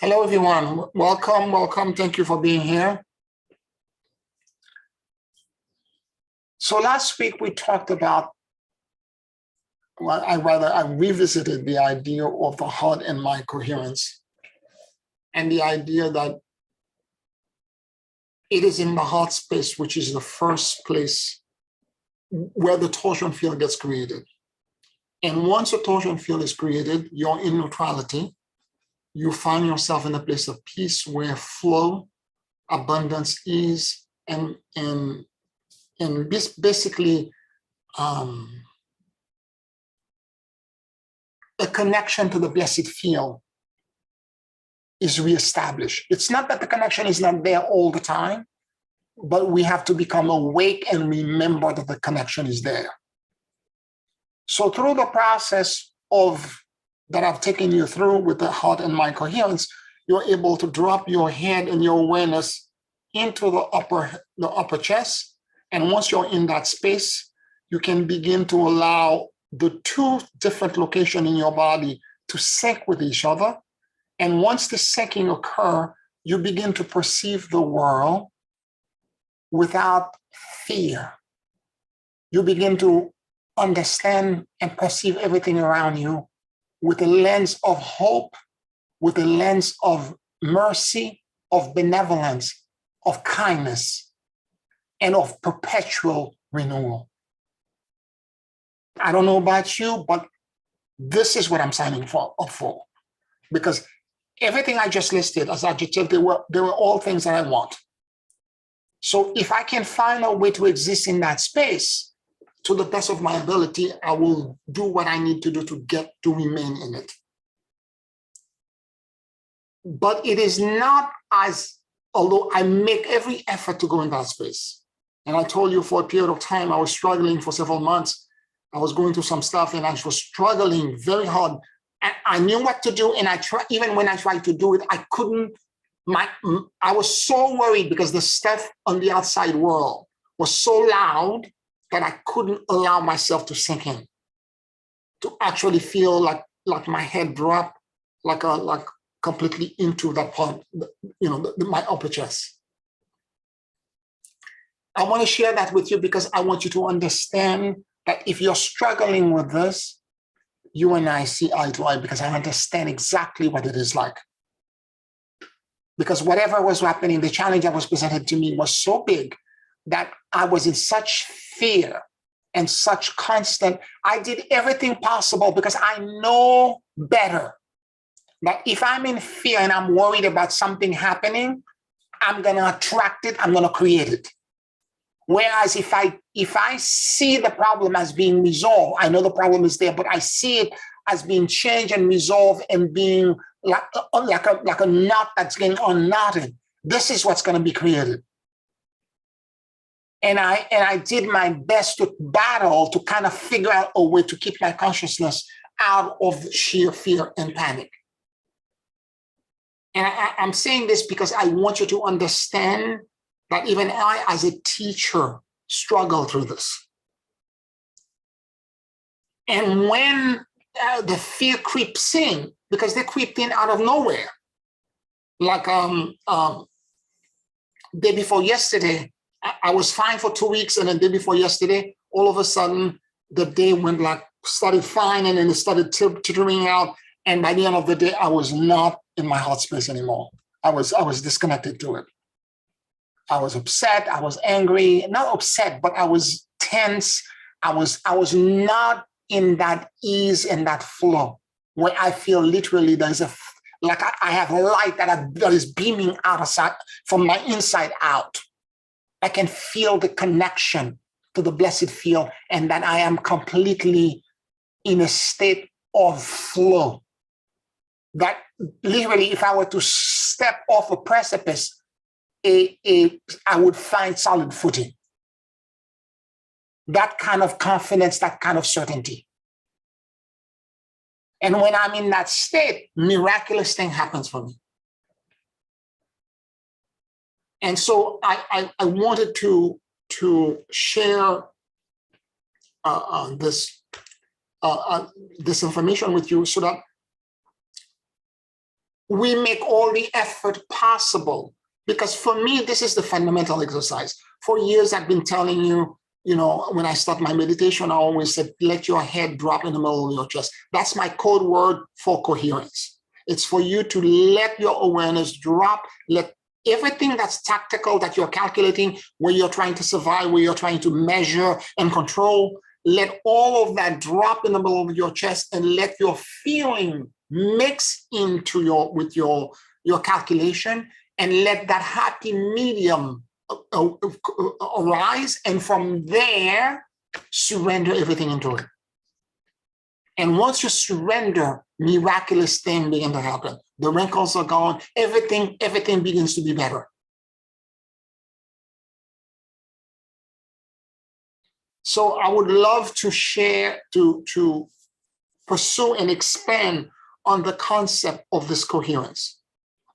Hello, everyone. Welcome, welcome. Thank you for being here. So last week we talked about, I revisited the idea of the heart and mind coherence, and the idea that it is in the heart space, which is the first place where the torsion field gets created. And once a torsion field is created, you're in neutrality. You find yourself in a place of peace where flow, abundance, ease, and basically a connection to the blessed field is reestablished. It's not that the connection is not there all the time, but we have to become awake and remember that the connection is there. So through the process that I've taken you through with the heart and mind coherence, you're able to drop your head and your awareness into the upper chest. And once you're in that space, you can begin to allow the two different locations in your body to sync with each other. And once the syncing occurs, you begin to perceive the world without fear. You begin to understand and perceive everything around you with a lens of hope, with a lens of mercy, of benevolence, of kindness, and of perpetual renewal. I don't know about you, but this is what I'm signing up for. Because everything I just listed as adjectives, they were all things that I want. So if I can find a way to exist in that space, to the best of my ability, I will do what I need to do to remain in it. But it is not although I make every effort to go in that space. And I told you for a period of time, I was struggling for several months. I was going through some stuff and I was struggling very hard. And I knew what to do. And even when I tried to do it, I couldn't. I was so worried because the stuff on the outside world was so loud that I couldn't allow myself to sink in, to actually feel like my head dropped, like completely into that part, my upper chest. I want to share that with you because I want you to understand that if you're struggling with this, you and I see eye to eye because I understand exactly what it is like. Because whatever was happening, the challenge that was presented to me was so big that I was in such fear and such constant. I did everything possible because I know better that if I'm in fear and I'm worried about something happening, I'm going to attract it, I'm going to create it. Whereas if I see the problem as being resolved, I know the problem is there, but I see it as being changed and resolved and being like a knot that's getting unknotted, this is what's going to be created. And I did my best to battle to kind of figure out a way to keep my consciousness out of sheer fear and panic. And I'm saying this because I want you to understand that even I, as a teacher, struggle through this. And when the fear creeps in, because they creep in out of nowhere, like day before yesterday, I was fine for 2 weeks, and the day before yesterday, all of a sudden, the day started fine, and then it started tittering out. And by the end of the day, I was not in my heart space anymore. I was disconnected to it. I was upset. I was angry. Not upset, but I was tense. I was not in that ease and that flow where I feel literally there's I have a light that is beaming outside from my inside out. I can feel the connection to the blessed field and that I am completely in a state of flow. That literally, if I were to step off a precipice, I would find solid footing. That kind of confidence, that kind of certainty. And when I'm in that state, miraculous thing happens for me. And so I wanted to share this information with you so that we make all the effort possible. Because for me, this is the fundamental exercise. For years, I've been telling you, when I start my meditation, I always said, let your head drop in the middle of your chest. That's my code word for coherence. It's for you to let your awareness drop, let everything that's tactical that you're calculating, where you're trying to survive, where you're trying to measure and control, let all of that drop in the middle of your chest and let your feeling mix into your calculation, and let that happy medium arise, and from there, surrender everything into it. And once you surrender, miraculous things begin to happen. The wrinkles are gone, everything begins to be better. So I would love to share, to pursue and expand on the concept of this coherence,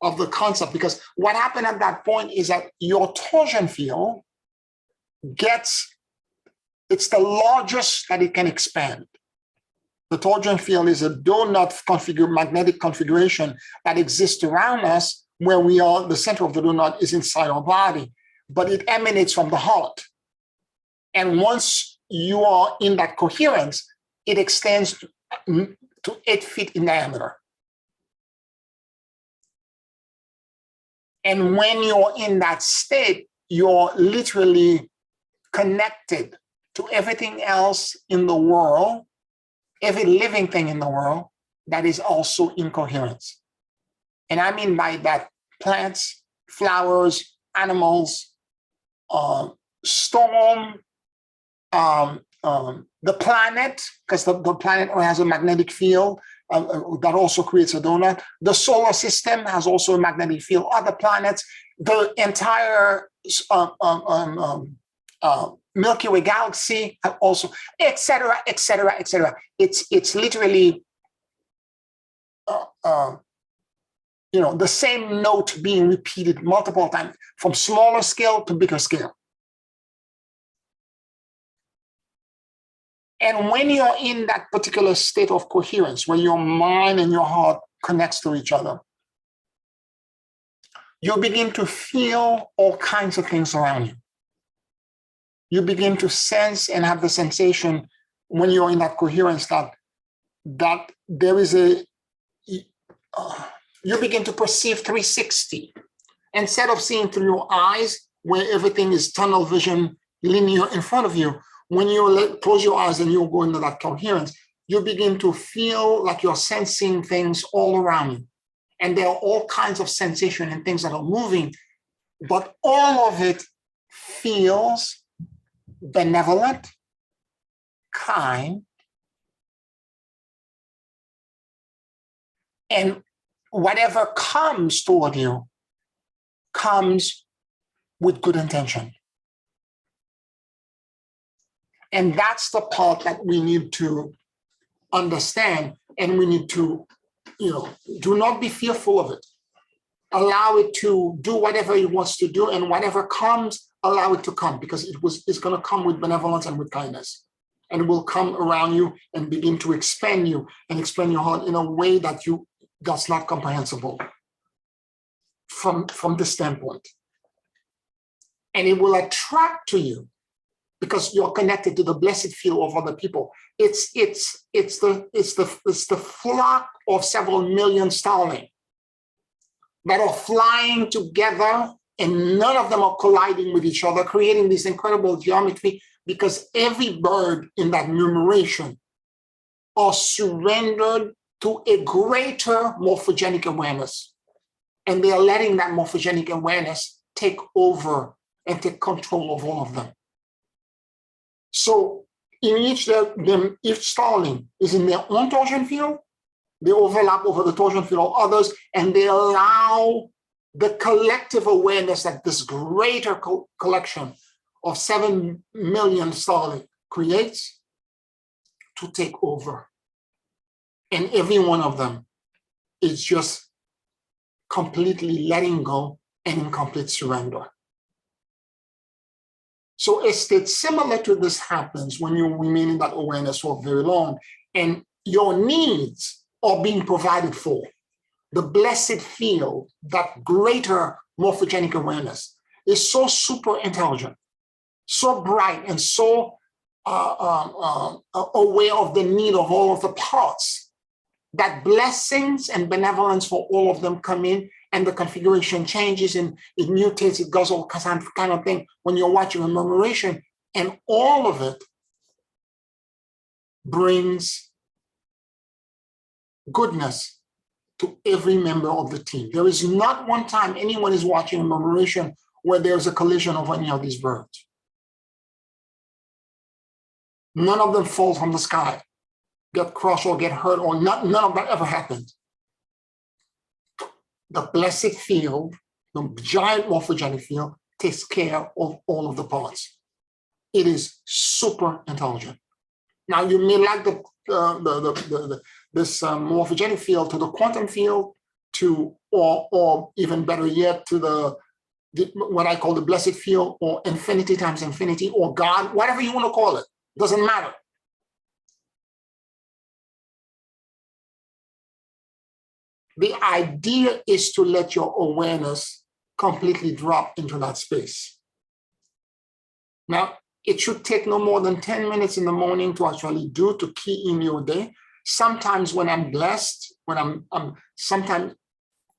of the concept, because what happened at that point is that your torsion field it's the largest that it can expand. The torsion field is a donut magnetic configuration that exists around us, where we are, the center of the donut is inside our body, but it emanates from the heart. And once you are in that coherence, it extends to 8 feet in diameter. And when you're in that state, you're literally connected to everything else in the world, every living thing in the world that is also in coherence. And I mean by that, plants, flowers, animals, storm, the planet, because the planet has a magnetic field that also creates a donut. The solar system has also a magnetic field. Other planets, the entire Milky Way galaxy also, et cetera, et cetera, et cetera. It's literally, the same note being repeated multiple times, from smaller scale to bigger scale. And when you're in that particular state of coherence, where your mind and your heart connects to each other, you begin to feel all kinds of things around you. You begin to sense and have the sensation, when you're in that coherence, that there is you begin to perceive 360. Instead of seeing through your eyes, where everything is tunnel vision, linear in front of you, when you close your eyes and you go into that coherence, you begin to feel like you're sensing things all around you. And there are all kinds of sensation and things that are moving, but all of it feels benevolent, kind, and whatever comes toward you comes with good intention. And that's the part that we need to understand, and we need to, do not be fearful of it. Allow it to do whatever it wants to do, and whatever comes, allow it to come, because it's going to come with benevolence and with kindness. And it will come around you and begin to expand you and expand your heart in a way that's not comprehensible from this standpoint. And it will attract to you, because you're connected to the blessed field of other people. It's the flock of several million starlings that are flying together, and none of them are colliding with each other, creating this incredible geometry, because every bird in that numeration are surrendered to a greater morphogenic awareness. And they are letting that morphogenic awareness take over and take control of all of them. So in each starling is in their own torsion field. They overlap over the torsion field of others, and they allow the collective awareness that this greater collection of 7 million starlings creates to take over. And every one of them is just completely letting go and in complete surrender. So a state similar to this happens when you remain in that awareness for very long, and your needs are being provided for. the blessed field, that greater morphogenic awareness, is so super intelligent, so bright, and so aware of the need of all of the parts, that blessings and benevolence for all of them come in, and the configuration changes and it mutates, it does all kind of thing when you're watching a murmuration, and all of it brings goodness to every member of the team. There is not one time anyone is watching a murmuration where there's a collision of any of these birds. None of them fall from the sky, get crushed or get hurt, or none of that ever happened. The blessed field, the giant morphogenic field, takes care of all of the parts. It is super intelligent. Now, you may like this morphogenic field to the quantum field, or even better yet, to what I call the blessed field, or infinity times infinity, or God, whatever you want to call it, doesn't matter. The idea is to let your awareness completely drop into that space. Now, it should take no more than 10 minutes in the morning to actually do, to key in your day. Sometimes when I'm blessed, when I'm sometimes,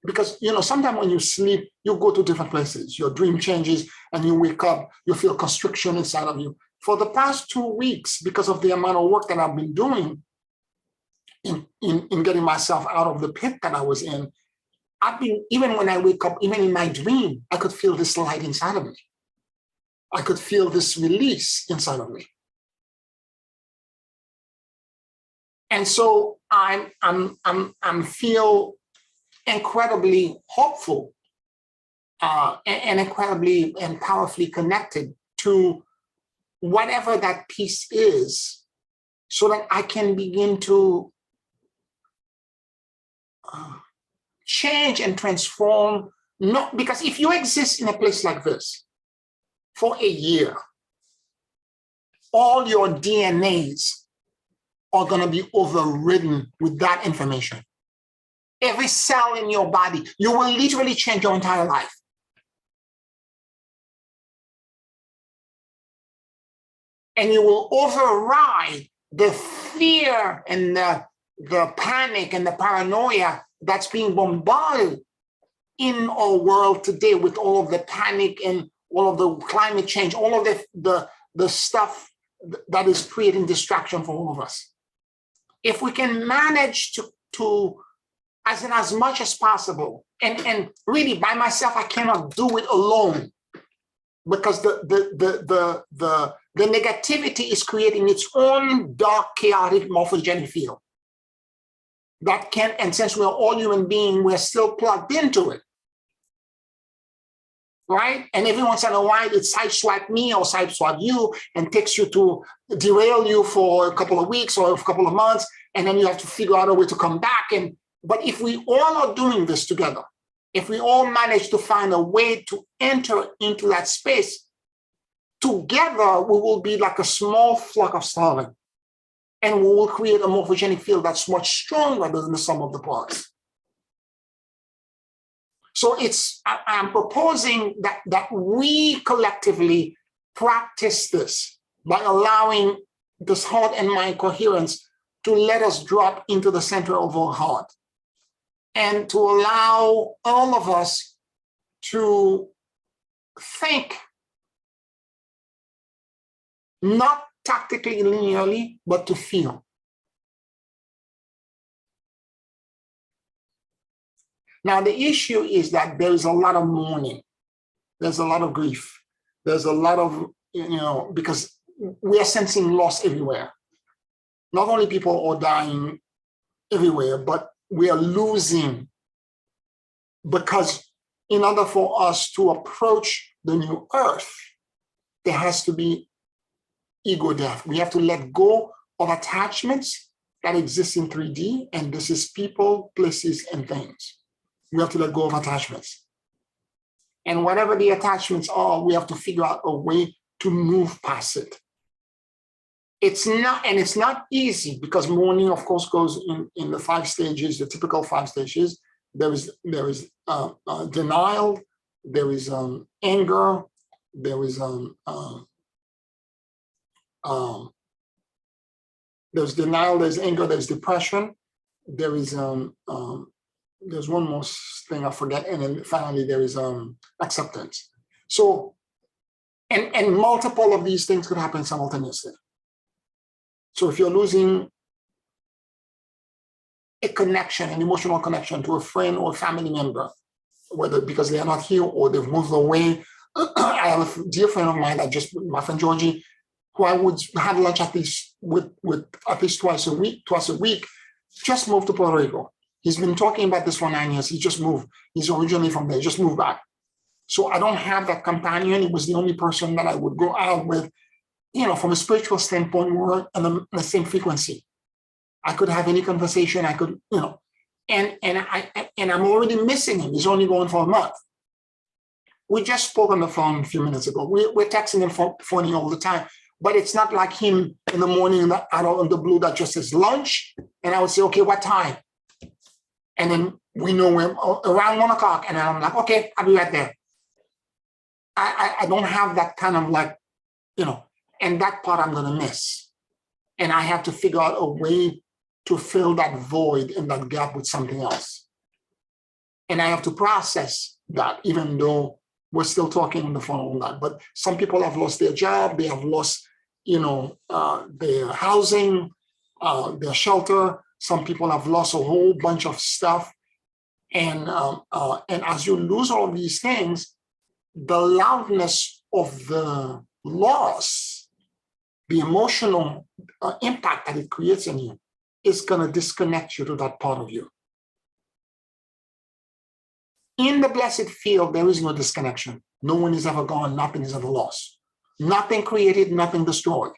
because, sometimes when you sleep, you go to different places, your dream changes, and you wake up, you feel constriction inside of you. For the past 2 weeks, because of the amount of work that I've been doing in getting myself out of the pit that I was in, even when I wake up, even in my dream, I could feel this light inside of me. I could feel this release inside of me. And so I feel incredibly hopeful and incredibly and powerfully connected to whatever that piece is, so that I can begin to change and transform. Not because if you exist in a place like this for a year, all your DNAs are going to be overridden with that information. Every cell in your body, you will literally change your entire life. And you will override the fear and the panic and the paranoia that's being bombarded in our world today, with all of the panic and all of the climate change, all of the stuff that is creating distraction for all of us. If we can manage to as much as possible, and really by myself, I cannot do it alone, because the negativity is creating its own dark, chaotic morphogenic field that can, and since we're all human beings, we're still plugged into it, right? And every once in a while, it sideswipe me or sideswipe you and takes you to derail you for a couple of weeks or a couple of months, and then you have to figure out a way to come back. But if we all are doing this together, if we all manage to find a way to enter into that space, together we will be like a small flock of starling, and we will create a morphogenic field that's much stronger than the sum of the parts. So I'm proposing that we collectively practice this by allowing this heart and mind coherence to let us drop into the center of our heart, and to allow all of us to think, not tactically linearly, but to feel. Now, the issue is that there is a lot of mourning. There's a lot of grief. There's a lot of, because we are sensing loss everywhere. Not only people are dying everywhere, but we are losing, because in order for us to approach the new earth, there has to be ego death. We have to let go of attachments that exist in 3D, and this is people, places, and things. We have to let go of attachments. And whatever the attachments are, we have to figure out a way to move past it. It's not easy, because mourning, of course, goes in the 5 stages, the typical 5 stages. there is denial, there is anger, there is there's denial, there's anger, there's depression, there's one more thing I forget, and then finally there is acceptance. So, and multiple of these things could happen simultaneously. So if you're losing a connection, an emotional connection to a friend or a family member, whether because they are not here or they've moved away. I have a dear friend of mine my friend Georgie, who I would have lunch at least with at least twice a week, just moved to Puerto Rico. He's been talking about this for 9 years. He just moved. He's originally from there, just moved back. So I don't have that companion. It was the only person that I would go out with, from a spiritual standpoint, we're on the same frequency. I could have any conversation. I could, and I'm already missing him. He's only going for a month. We just spoke on the phone a few minutes ago. We're texting and phoning all the time, but it's not like him in the morning out of the blue that just says lunch, and I would say, okay, what time? And then we know we're around 1 o'clock, and then I'm like, okay, I'll be right there. I don't have that kind of and that part I'm gonna miss, and I have to figure out a way to fill that void and that gap with something else. And I have to process that, even though we're still talking on the phone all that. But some people have lost their job, they have lost, their housing, their shelter. Some people have lost a whole bunch of stuff. And as you lose all these things, the loudness of the loss, the emotional impact that it creates in you, is going to disconnect you to that part of you. In the blessed field, there is no disconnection. No one is ever gone, nothing is ever lost. Nothing created, nothing destroyed.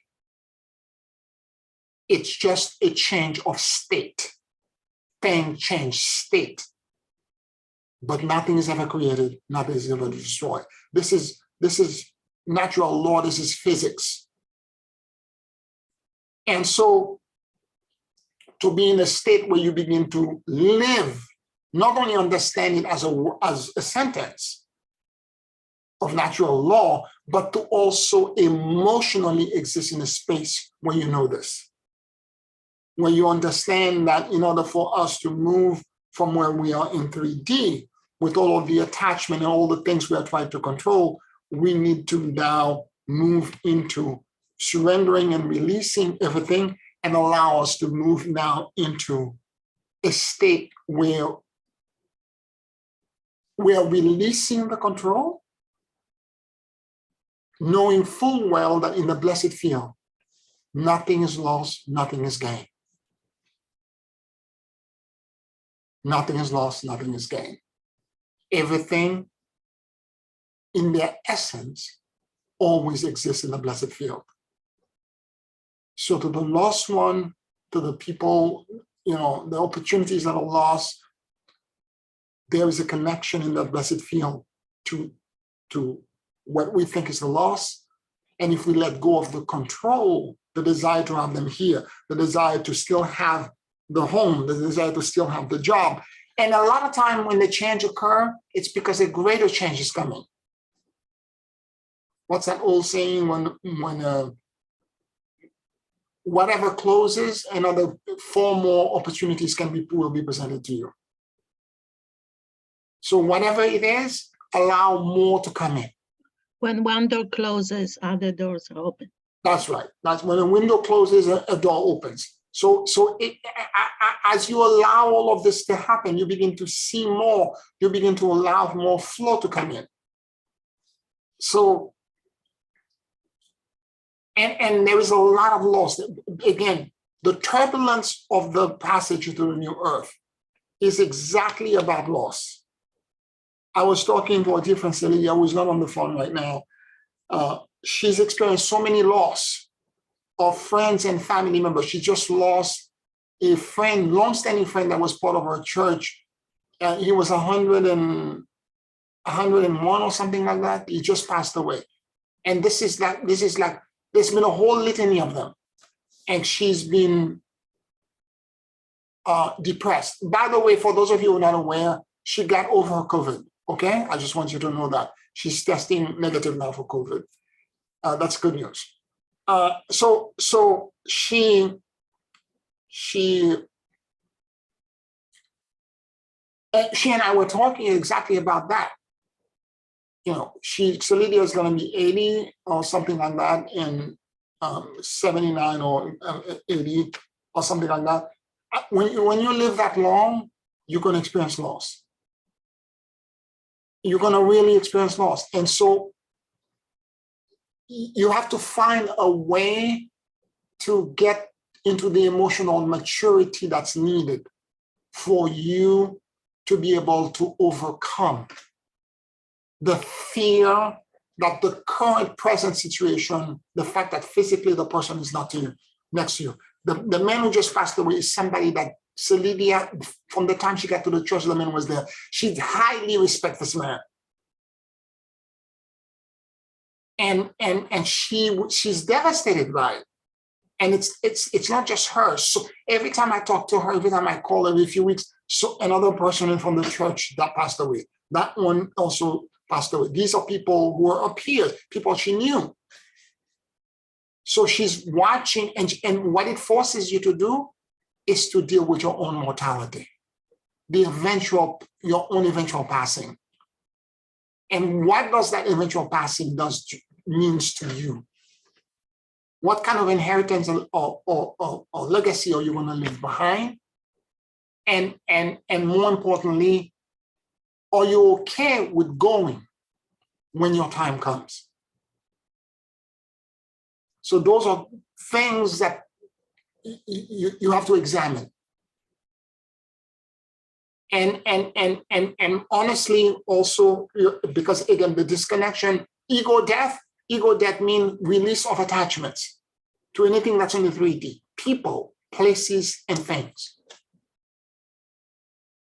It's just a change of state. Thing change state. But nothing is ever created, nothing is ever destroyed. This is natural law, this is physics. And so to be in a state where you begin to live, not only understand it as a sentence of natural law, but to also emotionally exist in a space where you know this, where you understand that in order for us to move from where we are in 3D, with all of the attachment and all the things we are trying to control, we need to now move into surrendering and releasing everything, and allow us to move now into a state where we are releasing the control, knowing full well that in the blessed field, nothing is lost, nothing is gained. Nothing is lost, nothing is gained. Everything in their essence always exists in the blessed field. So to the lost one, to the people, the opportunities that are lost, there is a connection in that blessed field to what we think is the loss. And if we let go of the control, the desire to have them here, the desire to still have the home, the desire to still have the job. And a lot of time when the change occurs, it's because a greater change is coming. What's that old saying? When whatever closes, another 4 more opportunities will be presented to you. So whatever it is, allow more to come in. When one door closes, other doors are open. That's right. That's when a window closes, a door opens. So as you allow all of this to happen, you begin to see more. You begin to allow more flow to come in. So, and there is a lot of loss. Again, the turbulence of the passage to the new earth is exactly about loss. I was talking to a dear friend, Celia, who is not on the phone right now. She's experienced so many loss of friends and family members. She just lost a friend, long-standing friend that was part of her church. He was 101 or something like that. He just passed away. And this is like, there's been a whole litany of them. And she's been depressed. By the way, for those of you who are not aware, she got over her COVID. Okay, I just want you to know that she's testing negative now for COVID. That's good news. So she and I were talking exactly about that. You know, Lydia is going to be 80 or something like that in 79 or 80 or something like that. When you live that long, you're going to experience loss. You're going to really experience loss. And so you have to find a way to get into the emotional maturity that's needed for you to be able to overcome the fear that the current present situation, the fact that physically the person is not next to you. The man who just passed away is somebody that Lydia, from the time she got to the church, the man was there. She highly respects this man. And she's devastated by it. And it's not just her. So every time I talk to her, every time I call her every few weeks, so another person from the church that passed away. That one also passed away. These are people who are up here, people she knew. So she's watching, and what it forces you to do is to deal with your own mortality, your own eventual passing. And what does that eventual passing means to you? What kind of inheritance or legacy are you going to leave behind? And more importantly, are you okay with going when your time comes? So those are things that you have to examine. And honestly, also, because again, the disconnection, ego death means release of attachments to anything that's in the 3D, people, places, and things.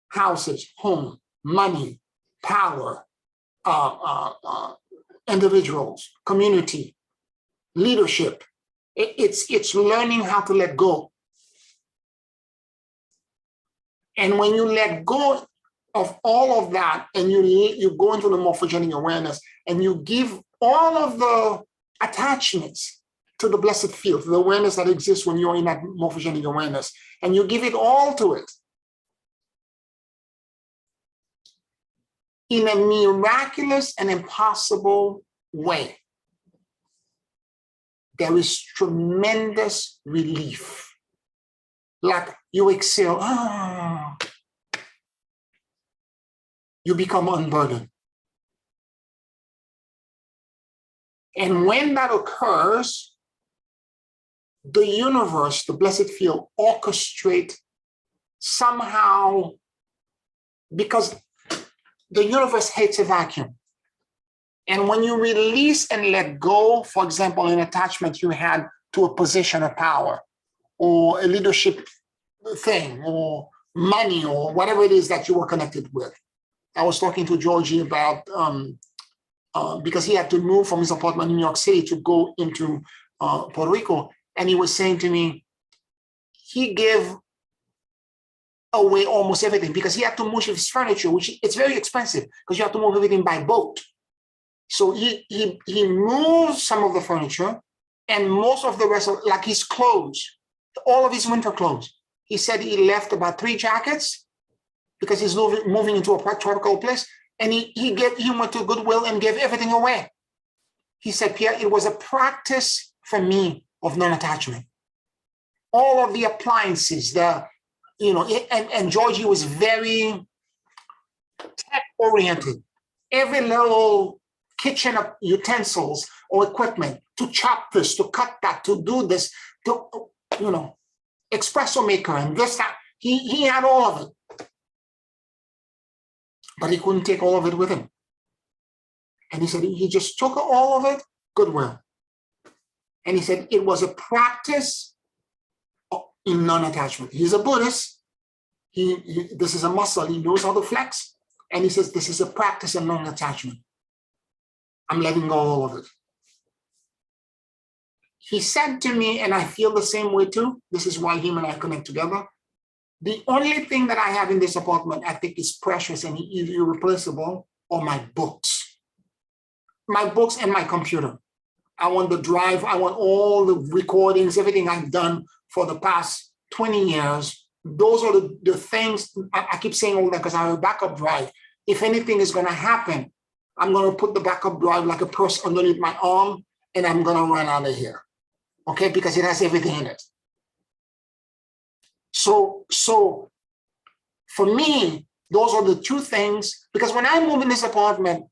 Houses, home, money, power, individuals, community, leadership. It's learning how to let go. And when you let go of all of that, and you go into the morphogenic awareness, and you give all of the attachments to the blessed field, the awareness that exists when you're in that morphogenic awareness, and you give it all to it, in a miraculous and impossible way, there is tremendous relief. Like you exhale, you become unburdened. And when that occurs, the universe, the blessed field, orchestrate somehow, because the universe hates a vacuum. And when you release and let go, for example, an attachment you had to a position of power, or a leadership thing, or money, or whatever it is that you were connected with. I was talking to Georgie about, because he had to move from his apartment in New York City to go into Puerto Rico. And he was saying to me, he gave away almost everything because he had to move his furniture, which it's very expensive because you have to move everything by boat. So he moved some of the furniture and most of the rest of, like his clothes, all of his winter clothes. He said he left about 3 jackets because he's moving into a tropical place. And he went to Goodwill and gave everything away. He said, Pierre, it was a practice for me of non-attachment. All of the appliances, and Georgie was very tech-oriented. Every little kitchen utensils or equipment to chop this, to cut that, to do this, to, espresso maker and this, that. He had all of it. But he couldn't take all of it with him. And he said he just took all of it, Goodwill. And he said it was a practice in non-attachment. He's a Buddhist. This is a muscle. He knows how to flex. And he says, this is a practice in non-attachment. I'm letting go of all of it. He said to me, and I feel the same way too, this is why him and I connect together, The only thing that I have in this apartment I think is precious and irreplaceable are my books. My books and my computer. I want the drive, I want all the recordings, everything I've done for the past 20 years. Those are the things, I keep saying all that because I have a backup drive. If anything is gonna happen, I'm gonna put the backup drive like a purse underneath my arm and I'm gonna run out of here, okay? Because it has everything in it. So for me, those are the two things, because when I moved in this apartment,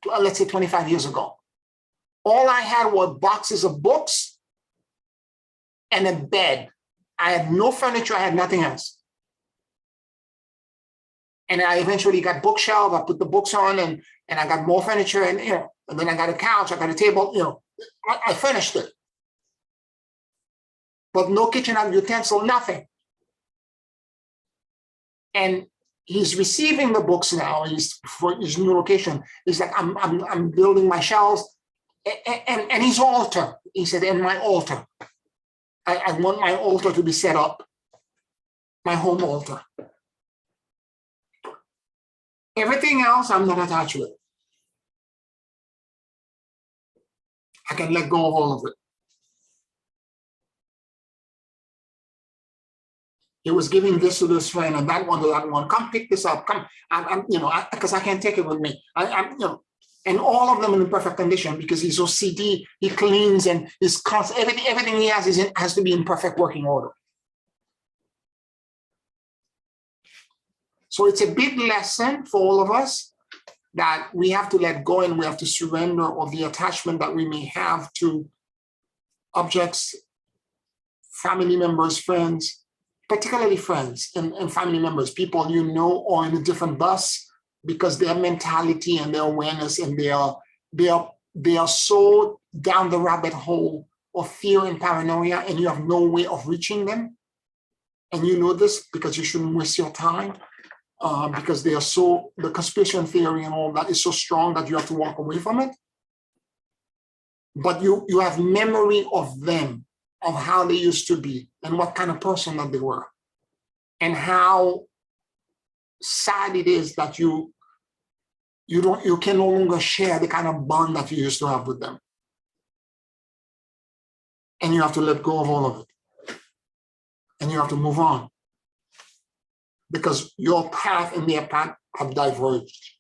let's say 25 years ago, all I had were boxes of books and a bed. I had no furniture, I had nothing else. And I eventually got bookshelf, I put the books on and I got more furniture and, and then I got a couch, I got a table, I finished it. But no kitchen utensil, nothing. And he's receiving the books now, for his new location. He's like, I'm building my shelves and his altar. He said, and my altar. I want my altar to be set up, my home altar. Everything else, I'm not attached with. I can let go of all of it. He was giving this to this friend and that one to that one. Come pick this up. Come, because I can't take it with me. And all of them in perfect condition because he's OCD. He cleans and is constant. Everything he has has to be in perfect working order. So it's a big lesson for all of us that we have to let go and we have to surrender of the attachment that we may have to objects, family members, friends, particularly friends and family members, people are in a different bus because their mentality and their awareness and they are so down the rabbit hole of fear and paranoia, and you have no way of reaching them. And you know this because you shouldn't waste your time because they are so, the conspiracy theory and all that is so strong that you have to walk away from it. But you have memory of them, of how they used to be and what kind of person that they were and how sad it is that you can no longer share the kind of bond that you used to have with them. And you have to let go of all of it. And you have to move on because your path and their path have diverged.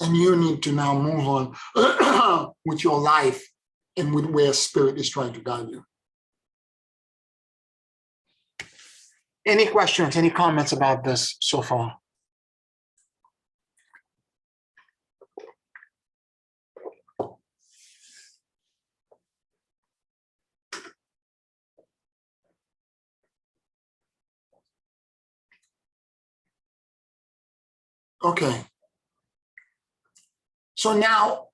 And you need to now move on with your life and with where spirit is trying to guide you. Any questions, any comments about this so far? Okay. So now,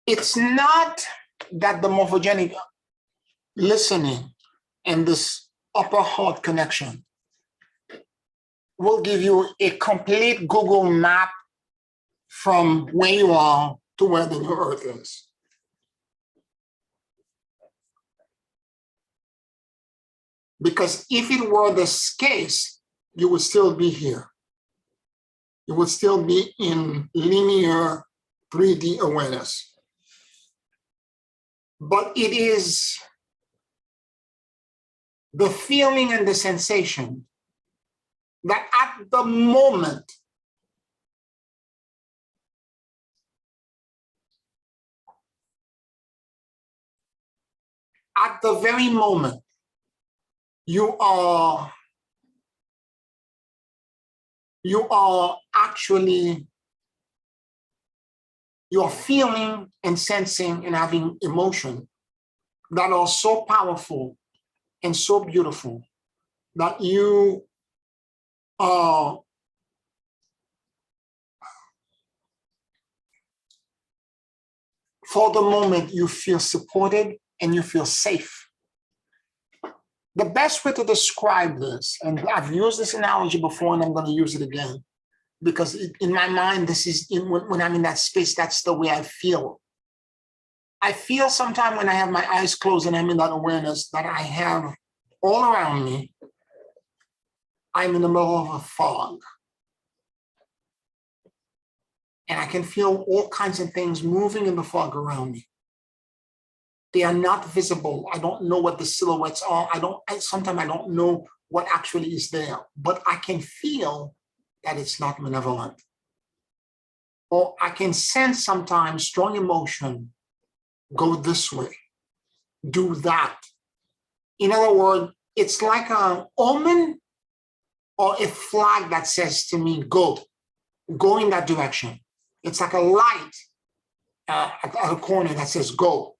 it's not that the morphogenic listening and this upper heart connection will give you a complete Google map from where you are to where the new earth is. Because if it were this case, you would still be here. You would still be in linear 3D awareness. But it is the feeling and the sensation that at the moment at the very moment you are actually, you're feeling and sensing and having emotion that are so powerful and so beautiful that you are for the moment you feel supported and you feel safe. The best way to describe this, and I've used this analogy before and I'm going to use it again, because in my mind, this is when I'm in that space, that's the way I feel I feel sometimes when I have my eyes closed and I'm in that awareness that I have all around me, I'm in the middle of a fog. And I can feel all kinds of things moving in the fog around me. They are not visible. I don't know what the silhouettes are. Sometimes I don't know what actually is there, but I can feel that it's not malevolent. Or I can sense sometimes strong emotion, go this way, do that. In other words, it's like an omen or a flag that says to me, go in that direction. It's like a light at a corner that says go.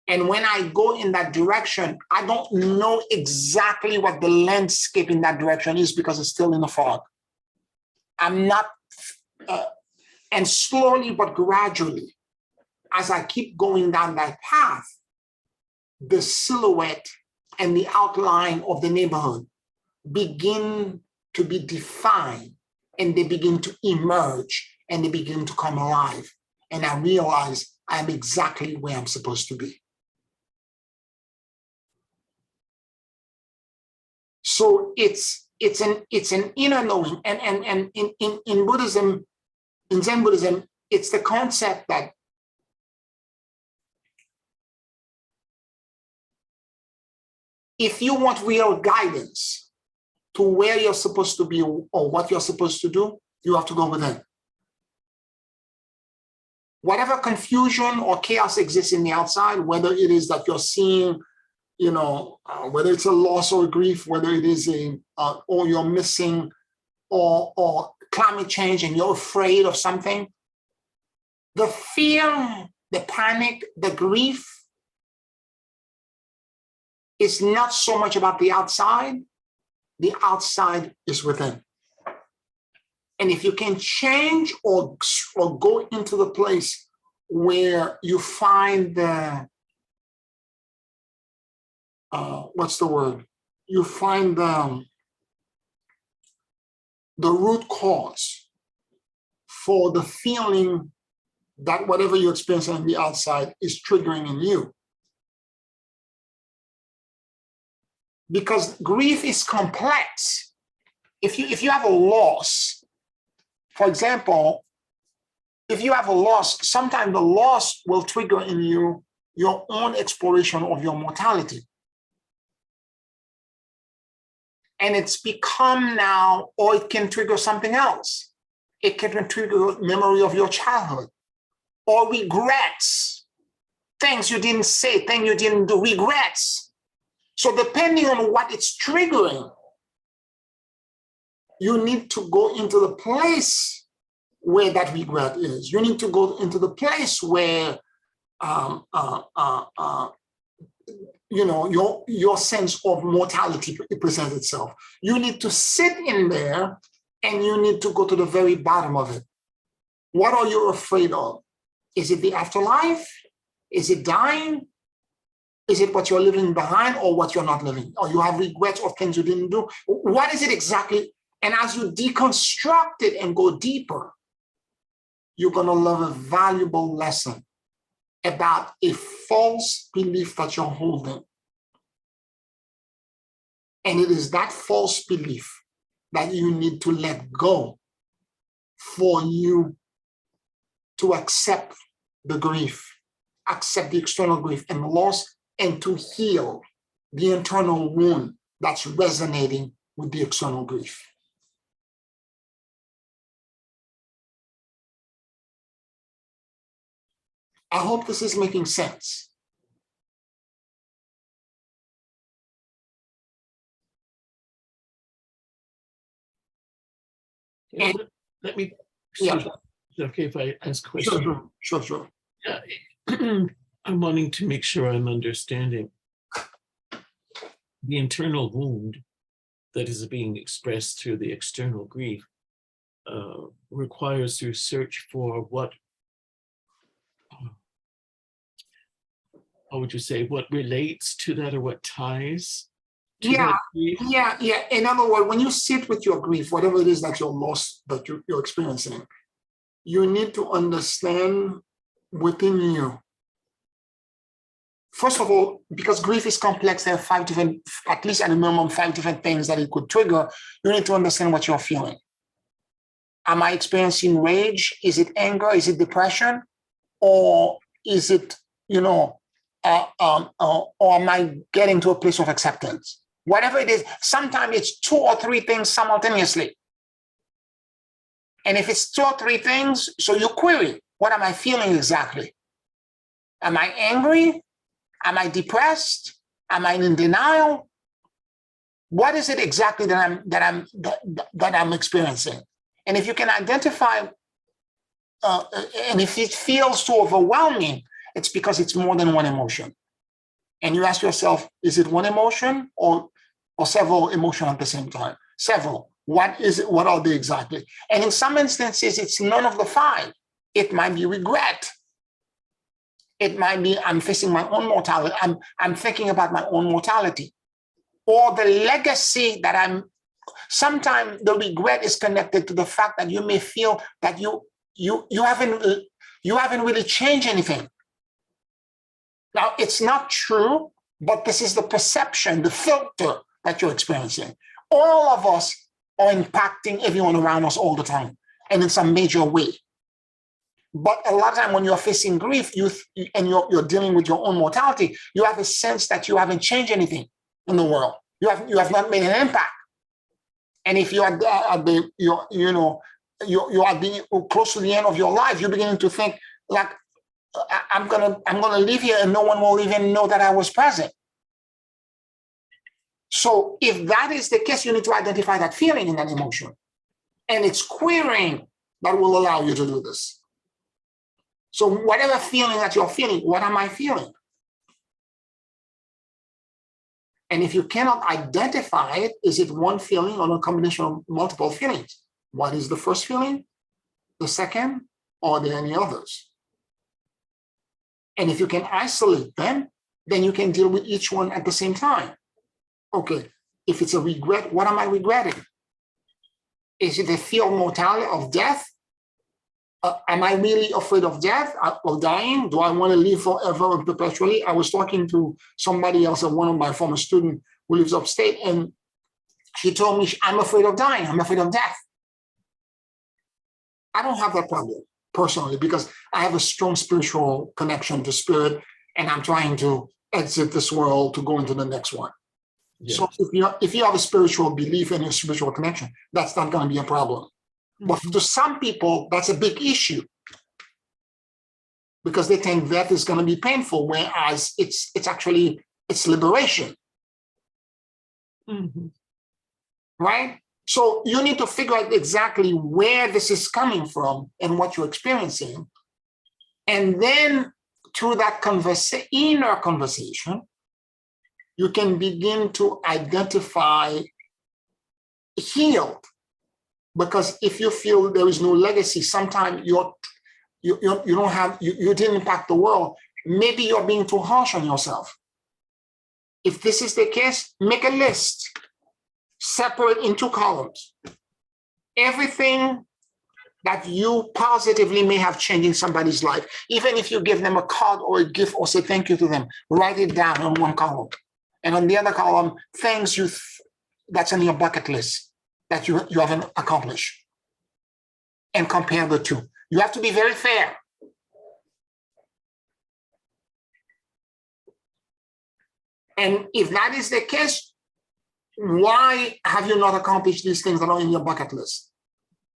And when I go in that direction, I don't know exactly what the landscape in that direction is because it's still in the fog. I'm not, and slowly but gradually, as I keep going down that path, the silhouette and the outline of the neighborhood begin to be defined, and they begin to emerge, and they begin to come alive. And I realize I'm exactly where I'm supposed to be. So it's an inner knowing, and in Buddhism, in Zen Buddhism, it's the concept that if you want real guidance to where you're supposed to be or what you're supposed to do, you have to go within. Whatever confusion or chaos exists in the outside, whether it is that you're seeing, whether it's a loss or a grief, whether it is or you're missing or climate change and you're afraid of something, the fear, the panic, the grief is not so much about the outside is within. And if you can change or go into the place where you find the, you find the root cause for the feeling that whatever you're experiencing on the outside is triggering in you. Because grief is complex. If you have a loss, for example, if you have a loss, sometimes the loss will trigger in you your own exploration of your mortality. And it's become now, or it can trigger something else. It can trigger memory of your childhood, or regrets, things you didn't say, things you didn't do, regrets. So depending on what it's triggering, you need to go into the place where that regret is. You need to go into the place where your sense of mortality presents itself. You need to sit in there and you need to go to the very bottom of it. What are you afraid of? Is it the afterlife? Is it dying? Is it what you're living behind or what you're not living? Or you have regrets of things you didn't do? What is it exactly? And as you deconstruct it and go deeper, you're going to learn a valuable lesson about a false belief that you're holding. And it is that false belief that you need to let go for you to accept the grief, accept the external grief and the loss, and to heal the internal wound that's resonating with the external grief. I hope this is making sense. And let me, Yeah. is it okay if I ask a question? Sure. Yeah. I'm wanting to make sure I'm understanding the internal wound that is being expressed through the external grief requires your search for what, how would you say, what relates to that or what ties to that grief? Yeah. In other words, when you sit with your grief, whatever it is that you're lost, that you're experiencing, you need to understand within you First of all, because grief is complex, there are 5 different, at least at a minimum, 5 different things that it could trigger. You need to understand what you're feeling. Am I experiencing rage? Is it anger? Is it depression? Or is it, or am I getting to a place of acceptance? Whatever it is, sometimes it's 2 or 3 things simultaneously. And if it's 2 or 3 things, so you query, what am I feeling exactly? Am I angry? Am I depressed? Am I in denial? What is it exactly that I'm experiencing? And if you can identify, and if it feels too overwhelming, it's because it's more than one emotion. And you ask yourself, is it one emotion or several emotions at the same time? Several. What is it? What are they exactly? And in some instances, it's none of the 5. It might be regret. It might be I'm facing my own mortality. I'm thinking about my own mortality, or the legacy that sometimes the regret is connected to the fact that you may feel that you haven't really changed anything. Now, it's not true, but this is the perception, the filter that you're experiencing. All of us are impacting everyone around us all the time, and in some major way. But a lot of time when you're facing grief, and you're dealing with your own mortality, you have a sense that you haven't changed anything in the world. You have not made an impact. And if you are being close to the end of your life, you're beginning to think like, I'm gonna leave here and no one will even know that I was present. So if that is the case, you need to identify that feeling and that emotion. And it's querying that will allow you to do this. So whatever feeling that you're feeling, what am I feeling? And if you cannot identify it, is it one feeling or a combination of multiple feelings? What is the first feeling, the second, or are there any others? And if you can isolate them, then you can deal with each one at the same time. Okay, if it's a regret, what am I regretting? Is it a fear of mortality, of death? Am I really afraid of death, of dying? Do I want to live forever perpetually? I was talking to somebody else, one of my former students who lives upstate, and she told me, I'm afraid of dying. I'm afraid of death. I don't have that problem personally because I have a strong spiritual connection to spirit, and I'm trying to exit this world to go into the next one. Yes. So if you have a spiritual belief and a spiritual connection, that's not going to be a problem. But to some people, that's a big issue because they think death is going to be painful, whereas it's liberation. Mm-hmm. Right? So you need to figure out exactly where this is coming from and what you're experiencing. And then through that inner conversation, you can begin to identify healed. Because if you feel there is no legacy, sometimes you didn't impact the world. Maybe you're being too harsh on yourself. If this is the case, make a list, separate in 2 columns. Everything that you positively may have changed in somebody's life, even if you give them a card or a gift or say thank you to them, write it down on 1 column. And on the other column, things that's on your bucket list that you haven't accomplished, and compare the 2. You have to be very fair. And if that is the case, why have you not accomplished these things that are in your bucket list?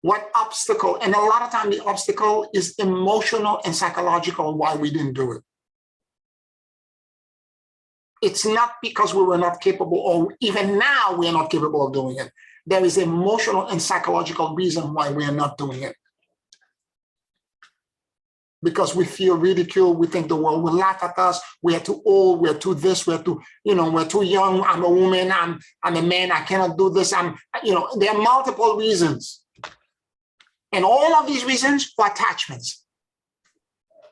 What obstacle? And a lot of times the obstacle is emotional and psychological why we didn't do it. It's not because we were not capable, or even now we are not capable of doing it. There is emotional and psychological reason why we are not doing it. Because we feel ridiculed, we think the world will laugh at us, we are too old, we're too this, we're too young, I'm a woman, I'm a man, I cannot do this, there are multiple reasons. And all of these reasons are attachments.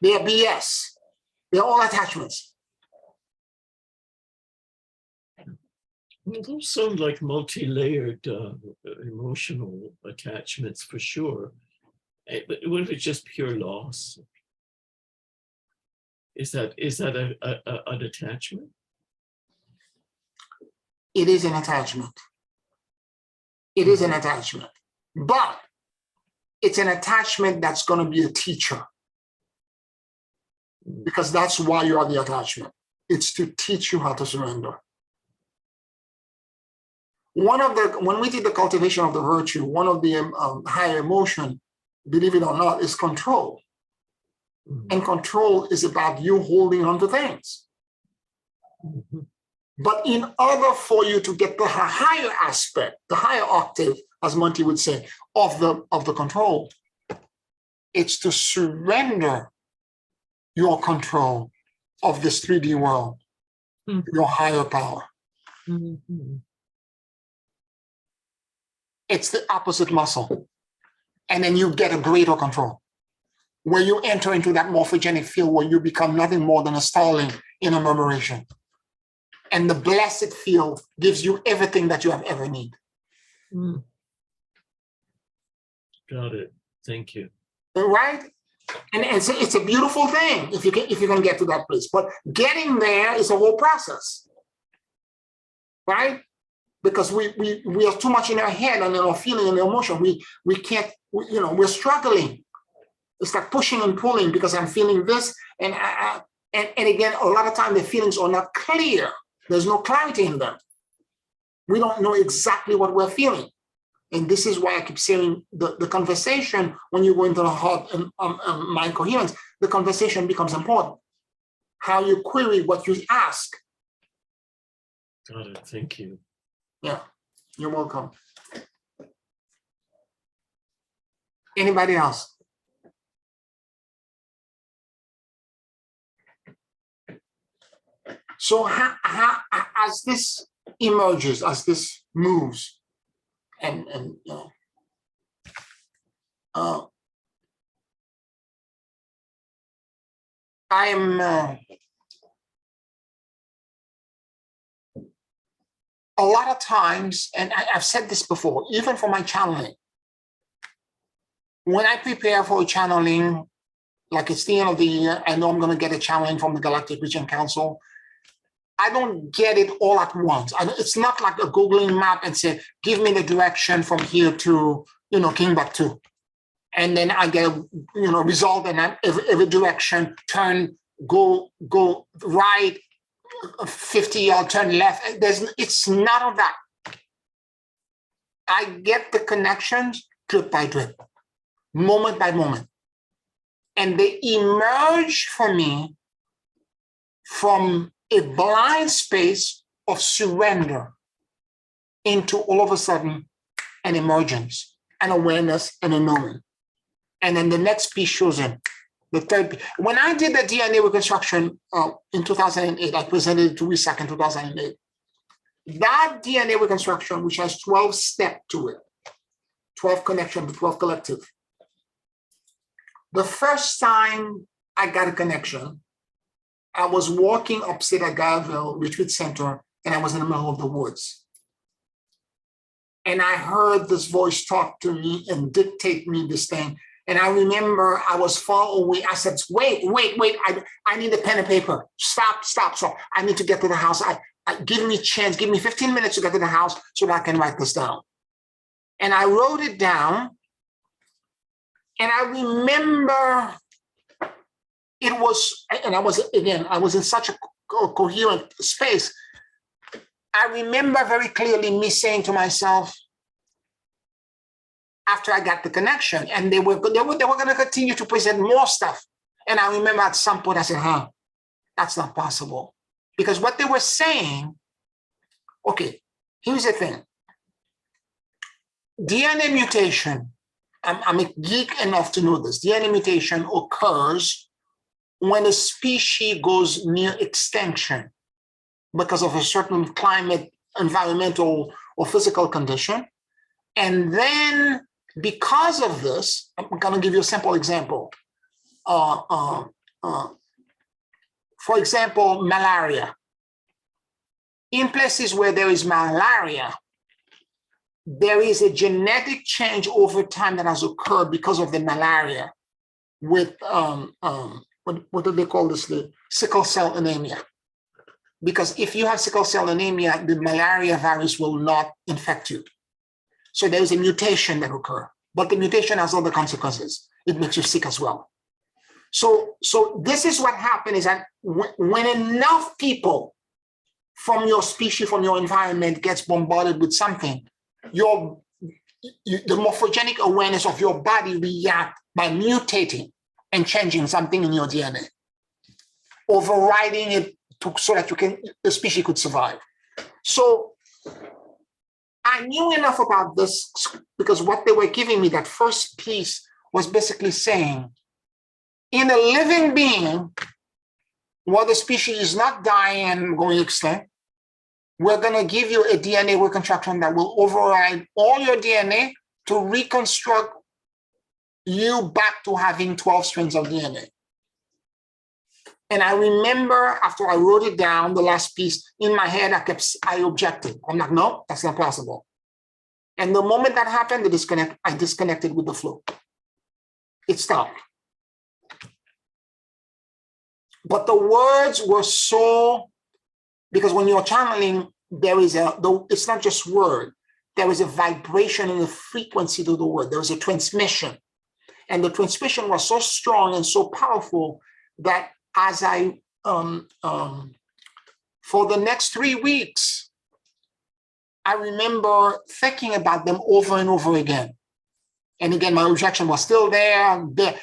They are BS. They're all attachments. Those sound like multi-layered emotional attachments for sure. But what if it's just pure loss? Is that an attachment? It is an attachment. It is an attachment. But it's an attachment that's going to be a teacher. Because that's why you are the attachment. It's to teach you how to surrender. When we did the cultivation of the virtue, one of the higher emotion, believe it or not, is control. And control is about you holding on to things. But in order for you to get the higher aspect, the higher octave, as Monty would say, of the control, it's to surrender your control of this 3D world, your higher power. It's the opposite muscle. And then you get a greater control, where you enter into that morphogenic field where you become nothing more than a starling in a murmuration. And the blessed field gives you everything that you have ever need. Got it. Thank you. Right? And it's a beautiful thing if you can get to that place. But getting there is a whole process. Right? Because we are too much in our head and in our feeling and emotion. We can't, we're struggling. It's like pushing and pulling because I'm feeling this. And again, a lot of time the feelings are not clear. There's no clarity in them. We don't know exactly what we're feeling. And this is why I keep saying the conversation, when you go into the heart and mind coherence, the conversation becomes important. How you query what you ask. Got it. Thank you. Yeah, you're welcome. Anybody else? So as this emerges, as this moves, and I am a lot of times, and I've said this before, even for my channeling, when I prepare for a channeling, like it's the end of the year, I know I'm going to get a channeling from the Galactic Region Council. I don't get it all at once. It's not like a Googling map and say, give me the direction from here to, Timbuktu. And then I get a, result, and every direction, turn, go right, 50 yard, turn left. It's none of that. I get the connections drip by drip, moment by moment. And they emerge for me from a blind space of surrender into all of a sudden an emergence, an awareness, and a knowing. And then the next piece shows in. The third piece. When I did the DNA reconstruction in 2008, I presented it to WISAC in 2008. That DNA reconstruction, which has 12 steps to it, 12 connection to 12 collective. The first time I got a connection, I was walking upstate at Guyville Retreat Center, and I was in the middle of the woods. And I heard this voice talk to me and dictate me this thing. And I remember I was far away. I said, wait, I need a pen and paper. Stop. I need to get to the house. Give me a chance, give me 15 minutes to get to the house so that I can write this down. And I wrote it down. And I remember it was, and I was in such a coherent space. I remember very clearly me saying to myself, after I got the connection, and they were going to continue to present more stuff. And I remember at some point I said, that's not possible. Because what they were saying, okay, here's the thing. DNA mutation, I'm a geek enough to know this. DNA mutation occurs when a species goes near extinction because of a certain climate, environmental, or physical condition. And then because of this, I'm going to give you a simple example. For example, malaria. In places where there is malaria, there is a genetic change over time that has occurred because of the malaria with what do they call this? The sickle cell anemia. Because if you have sickle cell anemia, the malaria virus will not infect you. So there is a mutation that occurs, but the mutation has other consequences. It makes you sick as well. So this is what happened is that when enough people from your species, from your environment gets bombarded with something, the morphogenic awareness of your body react by mutating and changing something in your DNA, overriding it so that the species could survive. So I knew enough about this because what they were giving me, that first piece, was basically saying, in a living being, while the species is not dying and going extinct, we're going to give you a DNA reconstruction that will override all your DNA to reconstruct you back to having 12 strands of DNA. And I remember after I wrote it down, the last piece, in my head, I objected. I'm like, no, that's not possible. And the moment that happened, I disconnected with the flow. It stopped. But the words were so, because when you're channeling, it's not just word, there is a vibration in the frequency to the word. There is a transmission. And the transmission was so strong and so powerful that as I, for the next 3 weeks, I remember thinking about them over and over again. And again, my objection was still there, and the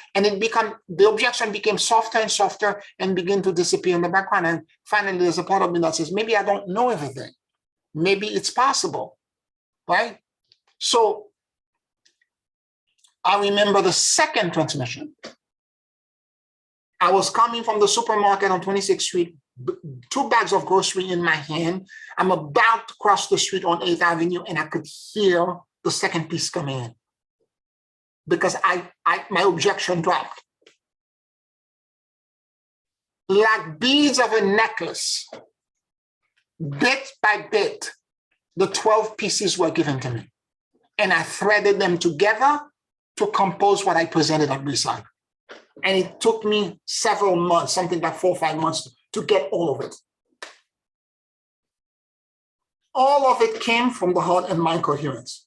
objection became softer and softer and began to disappear in the background. And finally, there's a part of me that says, maybe I don't know everything. Maybe it's possible, right? So I remember the second transmission. I was coming from the supermarket on 26th Street, 2 bags of grocery in my hand. I'm about to cross the street on 8th Avenue, and I could hear the second piece coming in because my objection dropped. Like beads of a necklace, bit by bit, the 12 pieces were given to me, and I threaded them together to compose what I presented at Reside. And it took me several months, something like 4 or 5 months, to get all of it. All of it came from the heart and mind coherence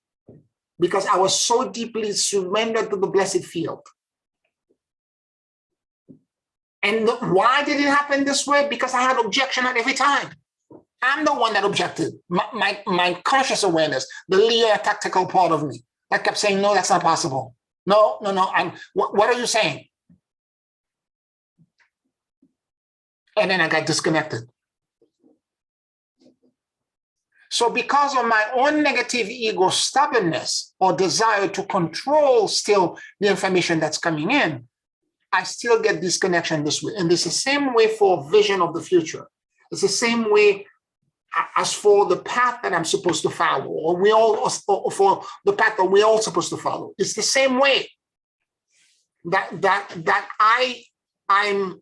because I was so deeply surrendered to the blessed field. And why did it happen this way? Because I had objection at every time. I'm the one that objected. My conscious awareness, the Leo tactical part of me, that kept saying, no, that's not possible. No. What are you saying? And then I got disconnected. So because of my own negative ego stubbornness or desire to control still the information that's coming in, I still get disconnection this way. And it's the same way for vision of the future. It's the same way as for the path that I'm supposed to follow, or for the path that we're all supposed to follow. It's the same way that I'm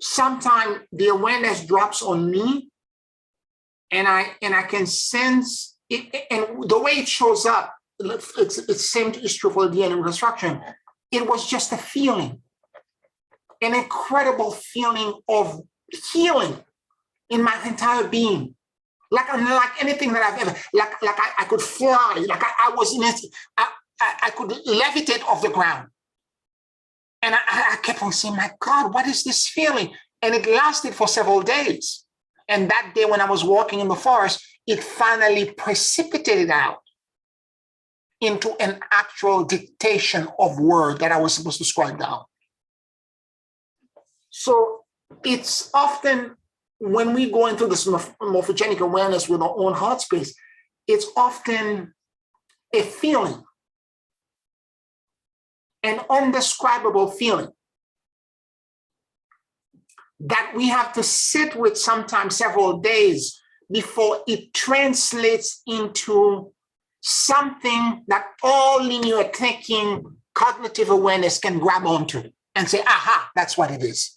sometimes the awareness drops on me, and I can sense it, and the way it shows up, it's same is true for the DNA reconstruction. It was just a feeling, an incredible feeling of healing in my entire being, like anything that I've ever, like I could fly, like I was in it, I could levitate off the ground. And I kept on saying, my God, what is this feeling? And it lasted for several days. And that day when I was walking in the forest, it finally precipitated out into an actual dictation of word that I was supposed to scribe down. So it's often, when we go into this morphogenic awareness with our own heart space, it's often a feeling, an undescribable feeling that we have to sit with sometimes several days before it translates into something that all linear thinking, cognitive awareness can grab onto and say, aha, that's what it is.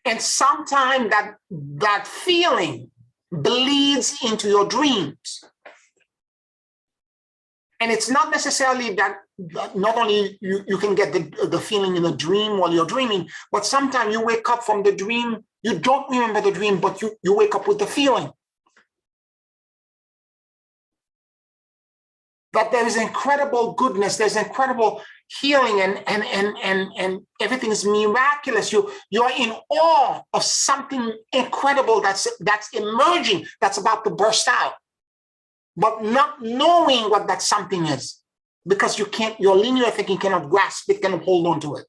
And sometimes that feeling bleeds into your dreams. And it's not necessarily that not only you can get the feeling in a dream while you're dreaming, but sometimes you wake up from the dream, you don't remember the dream, but you wake up with the feeling that there is incredible goodness, there's incredible healing, and everything is miraculous. You're in awe of something incredible that's emerging, that's about to burst out, but not knowing what that something is, because your linear thinking cannot grasp it, cannot hold on to it.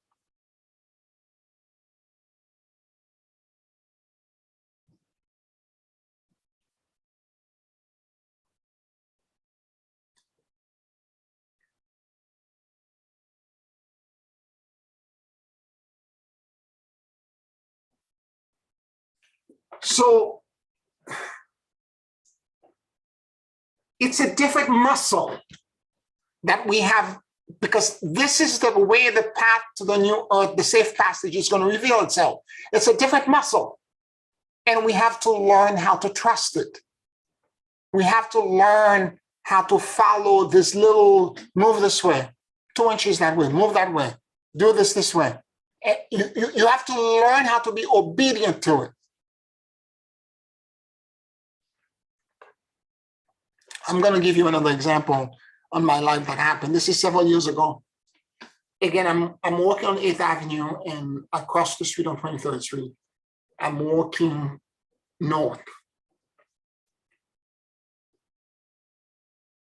So it's a different muscle that we have, because this is the way the path to the new earth, the safe passage, is going to reveal itself. It's a different muscle, and we have to learn how to trust it. We have to learn how to follow this little, move this way, 2 inches that way, move that way, do this way. You have to learn how to be obedient to it. I'm going to give you another example on my life that happened. This is several years ago. Again, I'm walking on 8th Avenue and across the street on 23rd Street. I'm walking north.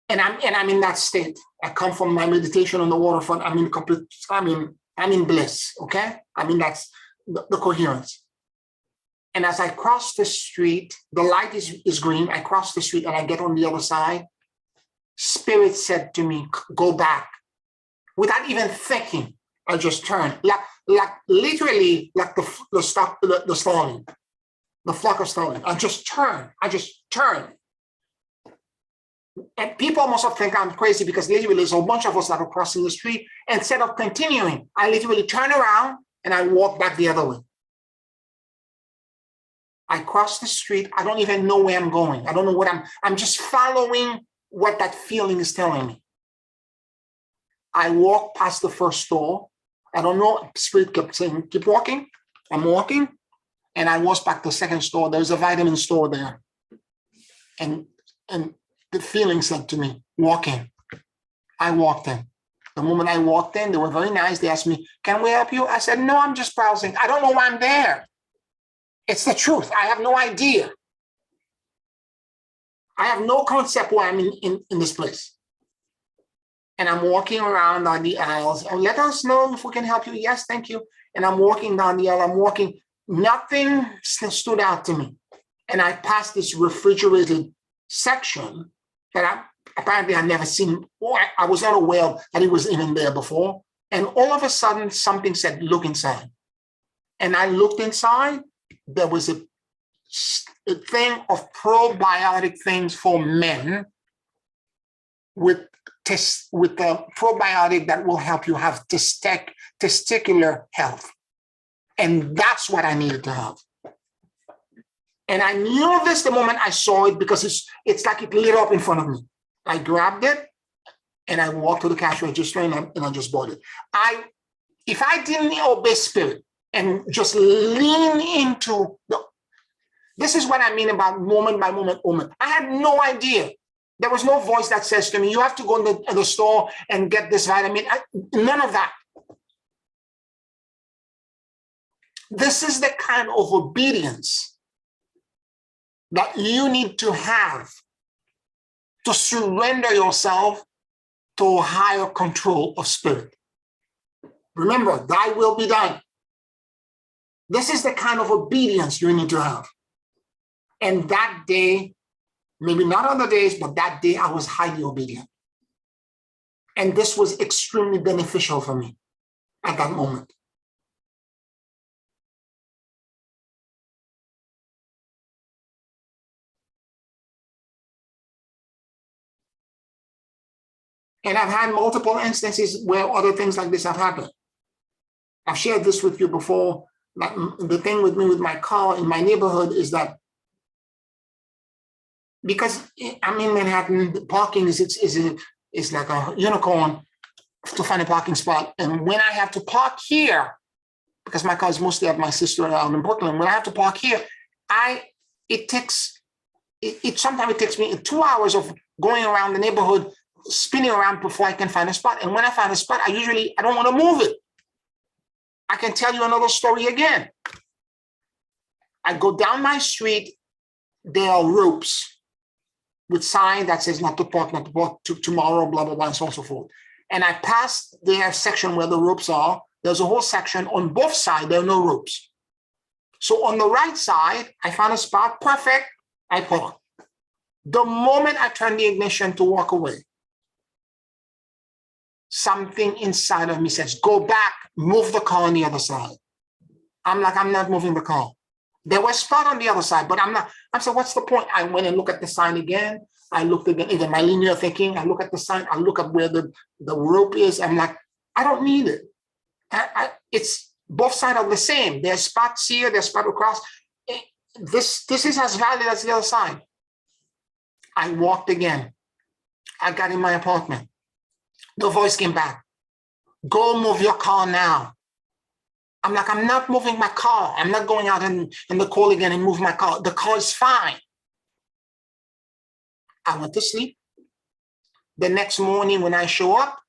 And I'm in that state. I come from my meditation on the waterfront. I'm in bliss, okay? That's the coherence. And as I cross the street, the light is green. I cross the street and I get on the other side. Spirit said to me, go back. Without even thinking, I just turned. Literally like the stallion, the flock of stallion. I just turned. And people must have think I'm crazy, because literally there's a bunch of us that are crossing the street. Instead of continuing, I literally turn around and I walk back the other way. I cross the street. I don't even know where I'm going. I don't know what I'm just following what that feeling is telling me. I walk past the first store. I don't know. Spirit kept saying, keep walking. I'm walking. And I walk back to the second store. There's a vitamin store there. And the feeling said to me, walk in. I walked in. The moment I walked in, they were very nice. They asked me, can we help you? I said, no, I'm just browsing. I don't know why I'm there. It's the truth. I have no idea. I have no concept why I'm in this place. And I'm walking around on the aisles. Oh, let us know if we can help you. Yes, thank you. And I'm walking down the aisle. I'm walking. Nothing stood out to me. And I passed this refrigerated section that apparently I'd never seen. I was not aware that it was even there before. And all of a sudden, something said, look inside. And I looked inside. There was a thing of probiotic things for men with a probiotic that will help you have testicular health. And that's what I needed to have. And I knew this the moment I saw it, because it's like it lit up in front of me. I grabbed it and I walked to the cash register and I just bought it. If I didn't obey Spirit and just lean into this is what I mean about moment by moment. I had no idea. There was no voice that says to me, you have to go in the store and get this vitamin. None of that. This is the kind of obedience that you need to have to surrender yourself to a higher control of Spirit. Remember, thy will be done. This is the kind of obedience you need to have. And that day, maybe not other days, but that day I was highly obedient. And this was extremely beneficial for me at that moment. And I've had multiple instances where other things like this have happened. I've shared this with you before. Like the thing with me with my car in my neighborhood is that because I'm in Manhattan, the parking is is like a unicorn to find a parking spot. And when I have to park here, because my car is mostly at my sister out in Brooklyn, when I have to park here, sometimes it takes me 2 hours of going around the neighborhood, spinning around before I can find a spot. And when I find a spot, I don't want to move it. I can tell you another story again. I go down my street, there are ropes with sign that says not to park tomorrow, blah, blah, blah, and so on and so forth. And I pass their section where the ropes are. There's a whole section. On both sides, there are no ropes. So on the right side, I found a spot, perfect, I park. The moment I turn the ignition to walk away, something inside of me says, go back, move the car on the other side. I'm like, I'm not moving the car. There was a spot on the other side, but I'm not. I said, what's the point? I went and looked at the sign again. I looked again, even my linear thinking. I look at the sign. I look at where the rope is. I'm like, I don't need it. It's both sides are the same. There's spots here, there's spots across. This is as valid as the other side. I walked again. I got in my apartment. The voice came back. Go move your car now. I'm like, I'm not moving my car. I'm not going out in the cold again and move my car. The car is fine. I went to sleep. The next morning when I show up,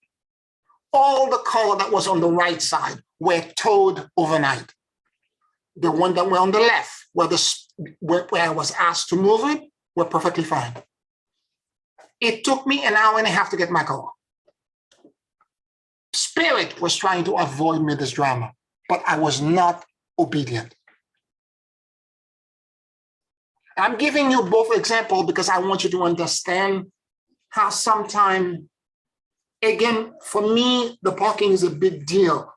all the car that was on the right side were towed overnight. The one that were on the left, where I was asked to move it, were perfectly fine. It took me an hour and a half to get my car. Spirit was trying to avoid me this drama, but I was not obedient. I'm giving you both examples because I want you to understand how sometimes, again, for me, the parking is a big deal.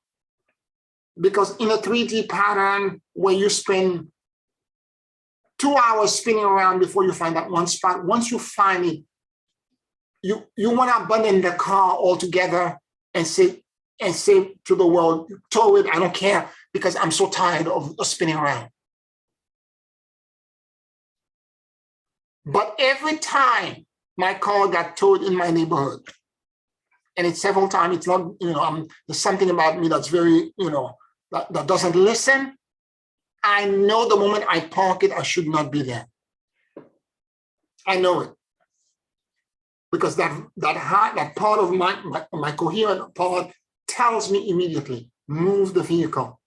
Because in a 3D pattern where you spend 2 hours spinning around before you find that one spot, once you find it, you want to abandon the car altogether and say to the world, tow it, I don't care, because I'm so tired of spinning around. But every time my car got towed in my neighborhood, and it's several times, it's not, there's something about me that's very, that doesn't listen. I know the moment I park it, I should not be there. I know it. Because that part of my coherent part tells me immediately, move the vehicle.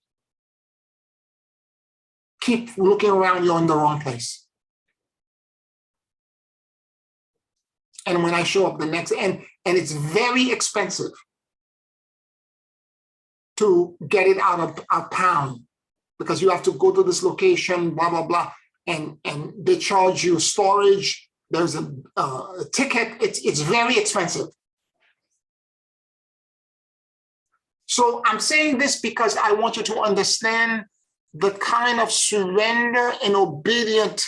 Keep looking around, you're in the wrong place. And when I show up the next, and it's very expensive to get it out of a pound, because you have to go to this location, blah, blah, blah, and they charge you storage. There's a ticket. It's very expensive. So I'm saying this because I want you to understand the kind of surrender and obedient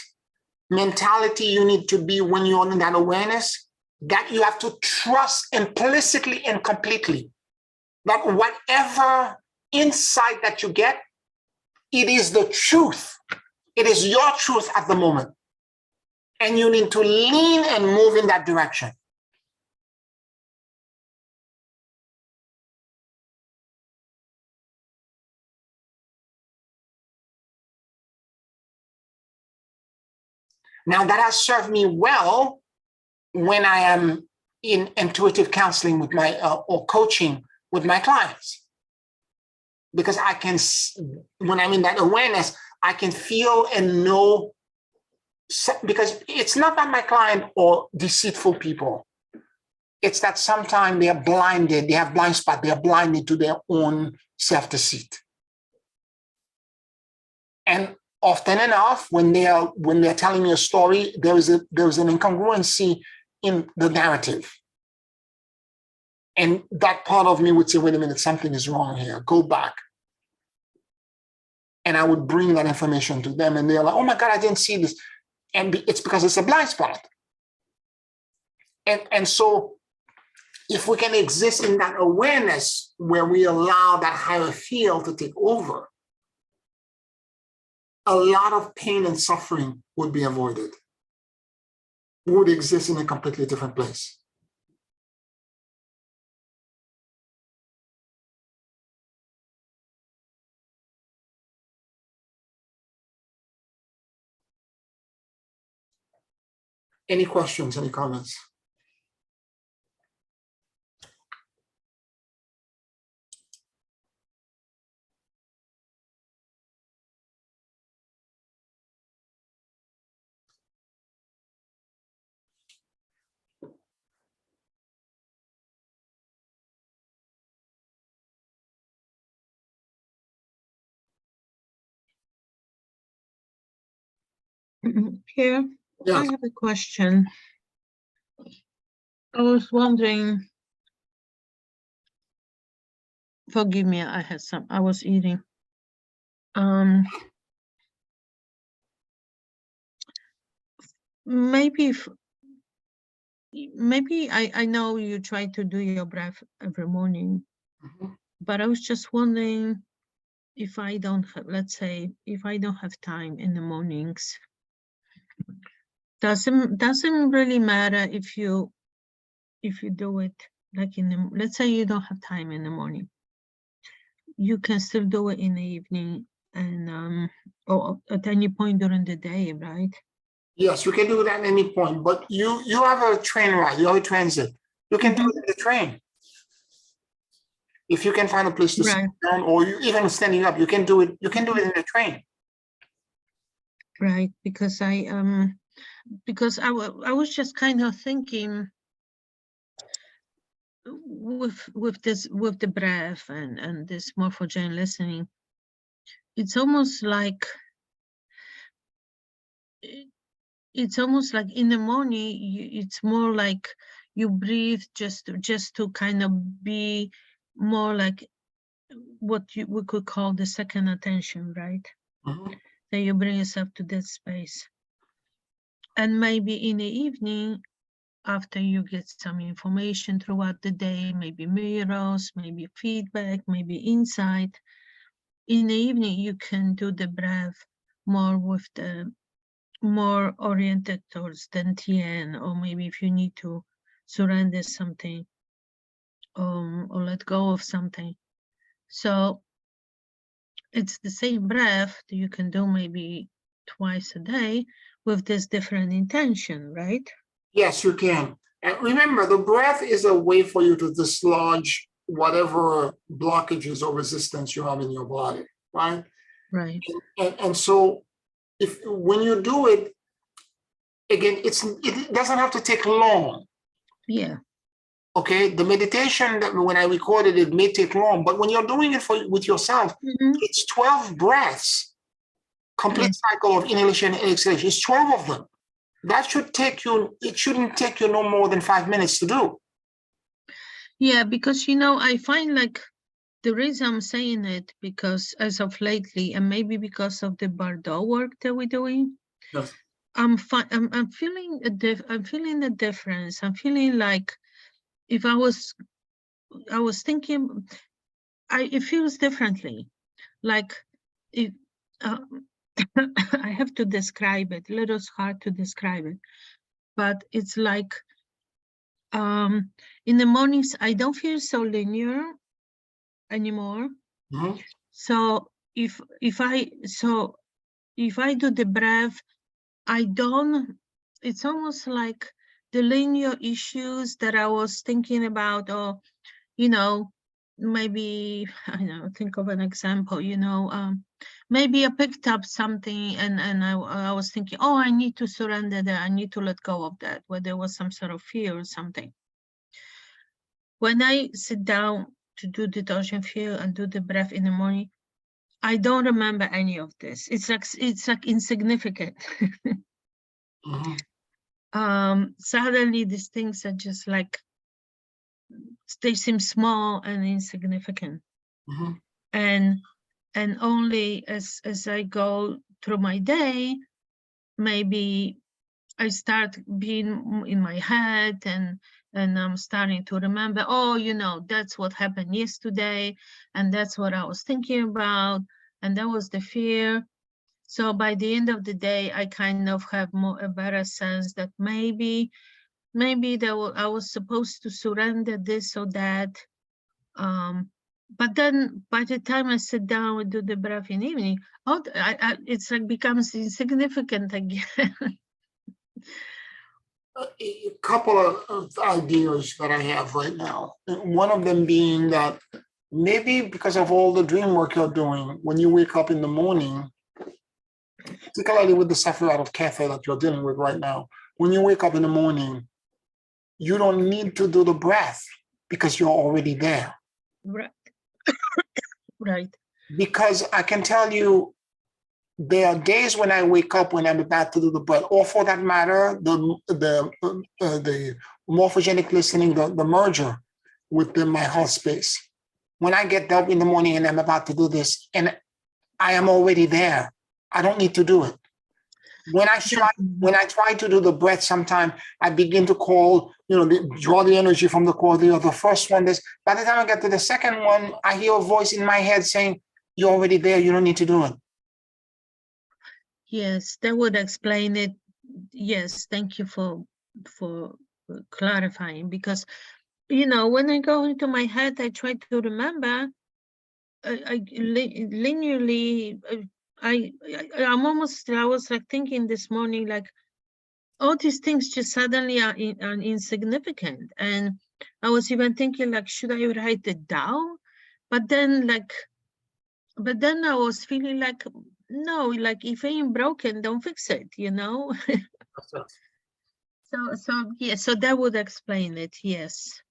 mentality you need to be when you're in that awareness, that you have to trust implicitly and completely that whatever insight that you get, it is the truth. It is your truth at the moment. And you need to lean and move in that direction. Now that has served me well when I am in intuitive counseling with or coaching with my clients. Because I can, when I'm in that awareness, I can feel and know, because it's not that my client are deceitful people. It's that sometimes they are blinded, they have blind spot, they are blinded to their own self-deceit. And often enough, when they're telling me a story, there is an incongruency in the narrative. And that part of me would say, wait a minute, something is wrong here, go back. And I would bring that information to them and they're like, oh my God, I didn't see this. And it's because it's a blind spot. And so if we can exist in that awareness where we allow that higher field to take over, a lot of pain and suffering would be avoided. We would exist in a completely different place. Any questions, any comments? Here, I Yes. have a question. I was wondering, forgive me, I was eating. Maybe I know you try to do your breath every morning, Mhm. but I was just wondering if I don't have, let's say, if I don't have time in the mornings, doesn't really matter if you do it like let's say you don't have time in the morning, you can still do it in the evening and or at any point during the day, right? Yes, you can do it at any point, but you have a train ride, you have a transit. You can do it in the train. If you can find a place to sit Right. down, or you even standing up, you can do it. You can do it in the train. Right, because I was just kind of thinking with the breath and this morphogen listening, it's almost like in the morning it's more like you breathe just to kind of be more like what we could call the second attention, right? Mhm. That you bring yourself to that space, and maybe in the evening, after you get some information throughout the day, maybe mirrors, maybe feedback, maybe insight, in the evening you can do the breath more with the more oriented towards the Tien, or maybe if you need to surrender something or let go of something. So it's the same breath that you can do maybe twice a day with this different intention, right? Yes, you can. And remember, the breath is a way for you to dislodge whatever blockages or resistance you have in your body, right? Right. And so, if when you do it, again, it doesn't have to take long. Yeah. Okay, the meditation that when I recorded it may take long, but when you're doing it with yourself, it's 12 breaths, complete cycle of inhalation and exhalation. It's 12 of them. That should take you, it shouldn't take you no more than 5 minutes to do. Yeah, because I find like the reason I'm saying it, because as of lately, and maybe because of the Bordeaux work that we're doing, Yes. I'm feeling I'm feeling the difference. I'm feeling like if I was thinking, it feels differently. Like if I have to describe it. A little hard to describe it, but it's like in the mornings I don't feel so linear anymore. Mm-hmm. So if I do the breath, I don't, it's almost like the linear issues that I was thinking about, or maybe I don't know, think of an example, maybe I picked up something and I was thinking, oh, I need to surrender that, I need to let go of that, where there was some sort of fear or something. When I sit down to do the Doshan feel and do the breath in the morning, I don't remember any of this. It's like insignificant. Mm-hmm. Suddenly these things are just like, they seem small and insignificant. Mm-hmm. And only as I go through my day, maybe I start being in my head and I'm starting to remember, oh, that's what happened yesterday, and that's what I was thinking about, and that was the fear. So by the end of the day, I kind of have a better sense that maybe I was supposed to surrender this or that. But then by the time I sit down and do the breath in the evening, it's like becomes insignificant again. a couple of ideas that I have right now. One of them being that maybe because of all the dream work you're doing, when you wake up in the morning, particularly with the suffering out of Cathay that you're dealing with right now, when you wake up in the morning, you don't need to do the breath because you're already there. Right. Right. Because I can tell you, there are days when I wake up when I'm about to do the breath, or for that matter, the morphogenic listening, the merger within my heart space. When I get up in the morning and I'm about to do this, and I am already there, I don't need to do it. When I try to do the breath, sometimes I begin to call, draw the energy from the core. The first one, this. By the time I get to the second one, I hear a voice in my head saying, "You're already there. You don't need to do it." Yes, that would explain it. Yes, thank you for clarifying, because when I go into my head, I try to remember. Linearly, I was like thinking this morning, like all these things just suddenly are insignificant, and I was even thinking, like, should I write it down? But then I was feeling like, no, like if it ain't broken, don't fix it, So that would explain it. Yes.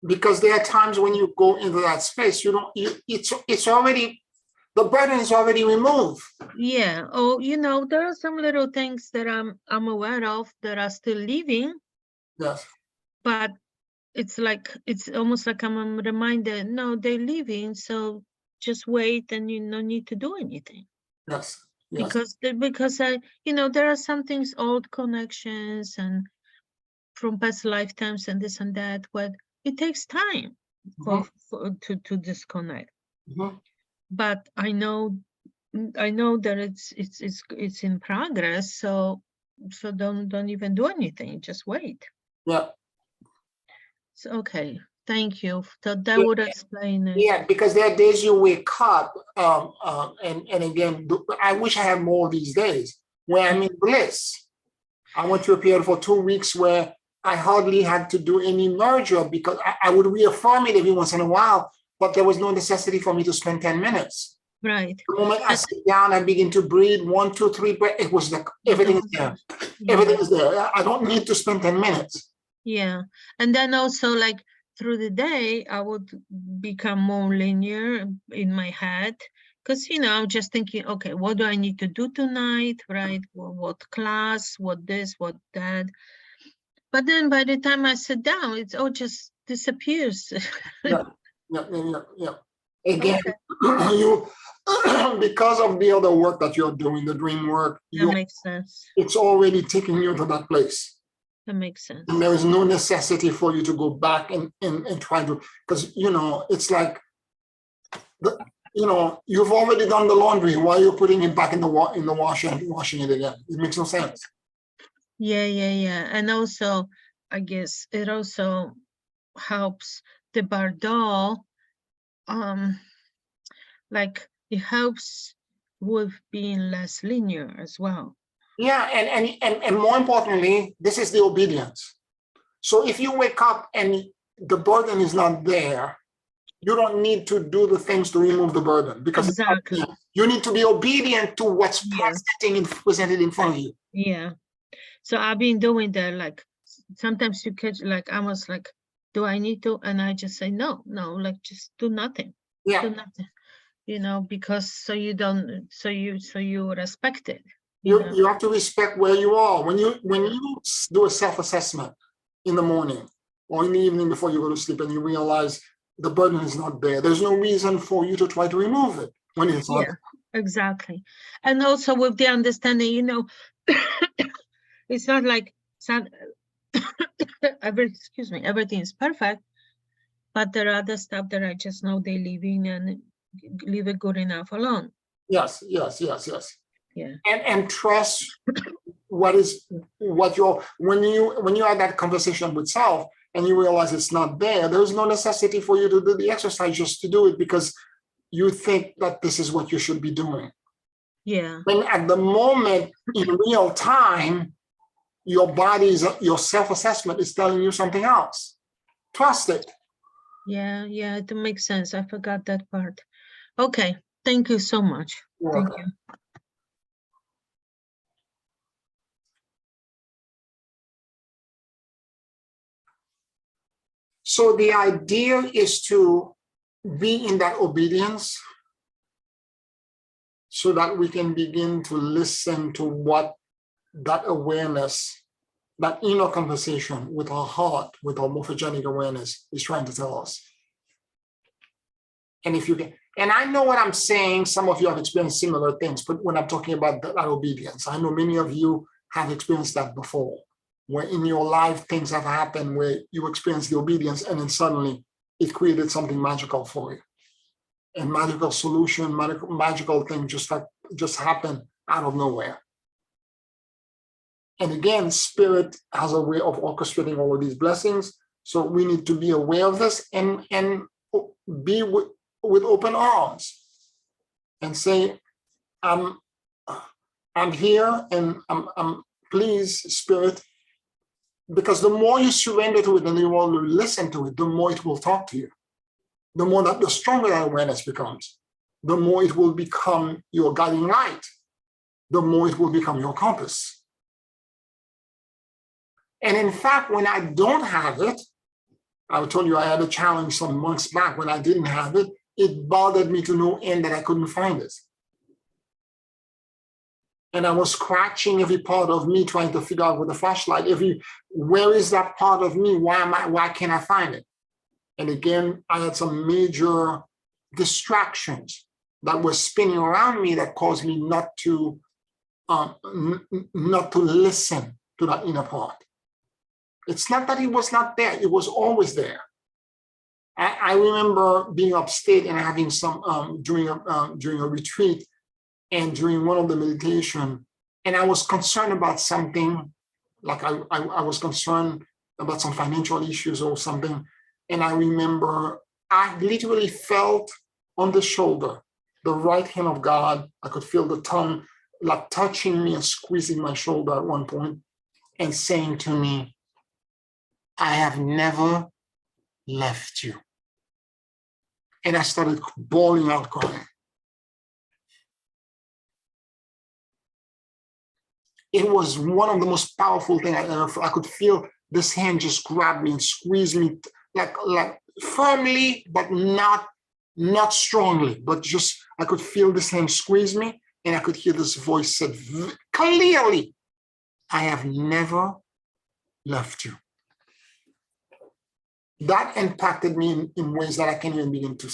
Because there are times when you go into that space, it's already, the burden is already removed. Yeah. Oh, there are some little things that I'm aware of that are still living. Yes. But it's almost like I'm reminded, no, they're leaving, so just wait, and you don't need to do anything. Yes. Because I, there are some things, old connections and from past lifetimes and this and that, but it takes time to disconnect. But I know that it's in progress, so don't even do anything, just wait. Yeah. So, okay, thank you. That would explain it. Yeah, because there are days you wake up, and again, I wish I had more of these days where I'm in bliss. I went through a period for 2 weeks where I hardly had to do any merger because I would reaffirm it every once in a while, but there was no necessity for me to spend 10 minutes. Right. The moment I sit down, I begin to breathe 1, 2, 3 breath. It was like everything is there. Everything is there. I don't need to spend 10 minutes. Yeah. And then also, like, through the day, I would become more linear in my head, because I'm just thinking, okay, what do I need to do tonight, right? What class, what this, what that. But then by the time I sit down, it all just disappears. Yeah. Again, you because of the other work that you're doing, the dream work, that makes sense. It's already taking you to that place. That makes sense. And there is no necessity for you to go back and try to, because it's like, you've already done the laundry. Why are you putting it back in the washer and washing it again? It makes no sense. Yeah. And also, I guess it also helps the Bardot, like it helps with being less linear as well. Yeah, and more importantly, this is the obedience. So if you wake up and the burden is not there, you don't need to do the things to remove the burden, because exactly. You need to be obedient to what's presented in front of you. Yeah. So I've been doing that. Like sometimes you catch, like I was like, do I need to? And I just say no, like just do nothing. Yeah. Do nothing. Because so you respect it. You have to respect where you are. When you do a self-assessment in the morning or in the evening before you go to sleep, and you realize the burden is not there, there's no reason for you to try to remove it when it's not there. Exactly. And also with the understanding, it's not like everything is perfect, but there are other stuff that I just know they're leaving and leave it good enough alone. Yes. Yeah. And trust when you have that conversation with self and you realize it's not there, there's no necessity for you to do the exercise just to do it because you think that this is what you should be doing. Yeah. When at the moment in real time, your body's, your self-assessment is telling you something else. Trust it. Yeah, it makes sense. I forgot that part. Okay, thank you so much. You're Thank welcome. you. So the idea is to be in that obedience so that we can begin to listen to what that awareness, that inner conversation with our heart, with our morphogenic awareness is trying to tell us. And if you can, and I know what I'm saying, some of you have experienced similar things, but when I'm talking about that obedience, I know many of you have experienced that before, where in your life things have happened where you experience the obedience and then suddenly it created something magical for you. And magical solution, magical thing just happened out of nowhere. And again, Spirit has a way of orchestrating all of these blessings. So we need to be aware of this and be with open arms and say, I'm here and I'm pleased, Spirit, because the more you surrender to it and the more you listen to it, the more it will talk to you. The more that, the stronger that awareness becomes, the more it will become your guiding light, the more it will become your compass. And in fact, when I don't have it, I told you I had a challenge some months back when I didn't have it, it bothered me to no end that I couldn't find it. And I was scratching every part of me trying to figure out with the flashlight, where is that part of me? Why can't I find it? And again, I had some major distractions that were spinning around me that caused me not to listen to that inner part. It's not that it was not there, it was always there. I remember being upstate and having some during a retreat and during one of the meditation, and I was concerned about something, like I was concerned about some financial issues or something. And I remember I literally felt on the shoulder, the right hand of God. I could feel the tongue like touching me and squeezing my shoulder at one point and saying to me, I have never left you. And I started bawling out crying. It was one of the most powerful things I ever felt. I could feel this hand just grab me and squeeze me like firmly, but not strongly, but just I could feel this hand squeeze me, and I could hear this voice said clearly, I have never left you. That impacted me in ways that I can't even begin to,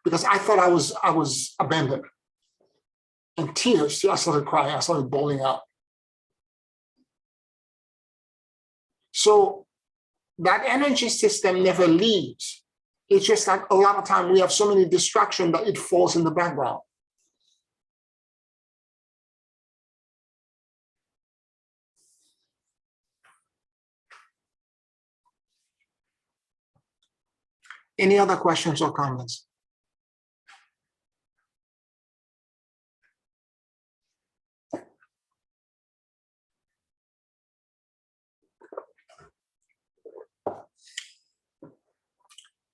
because I thought I was abandoned. And tears, I started crying, I started bawling out. So that energy system never leaves. It's just that a lot of time we have so many distractions that it falls in the background. Any other questions or comments?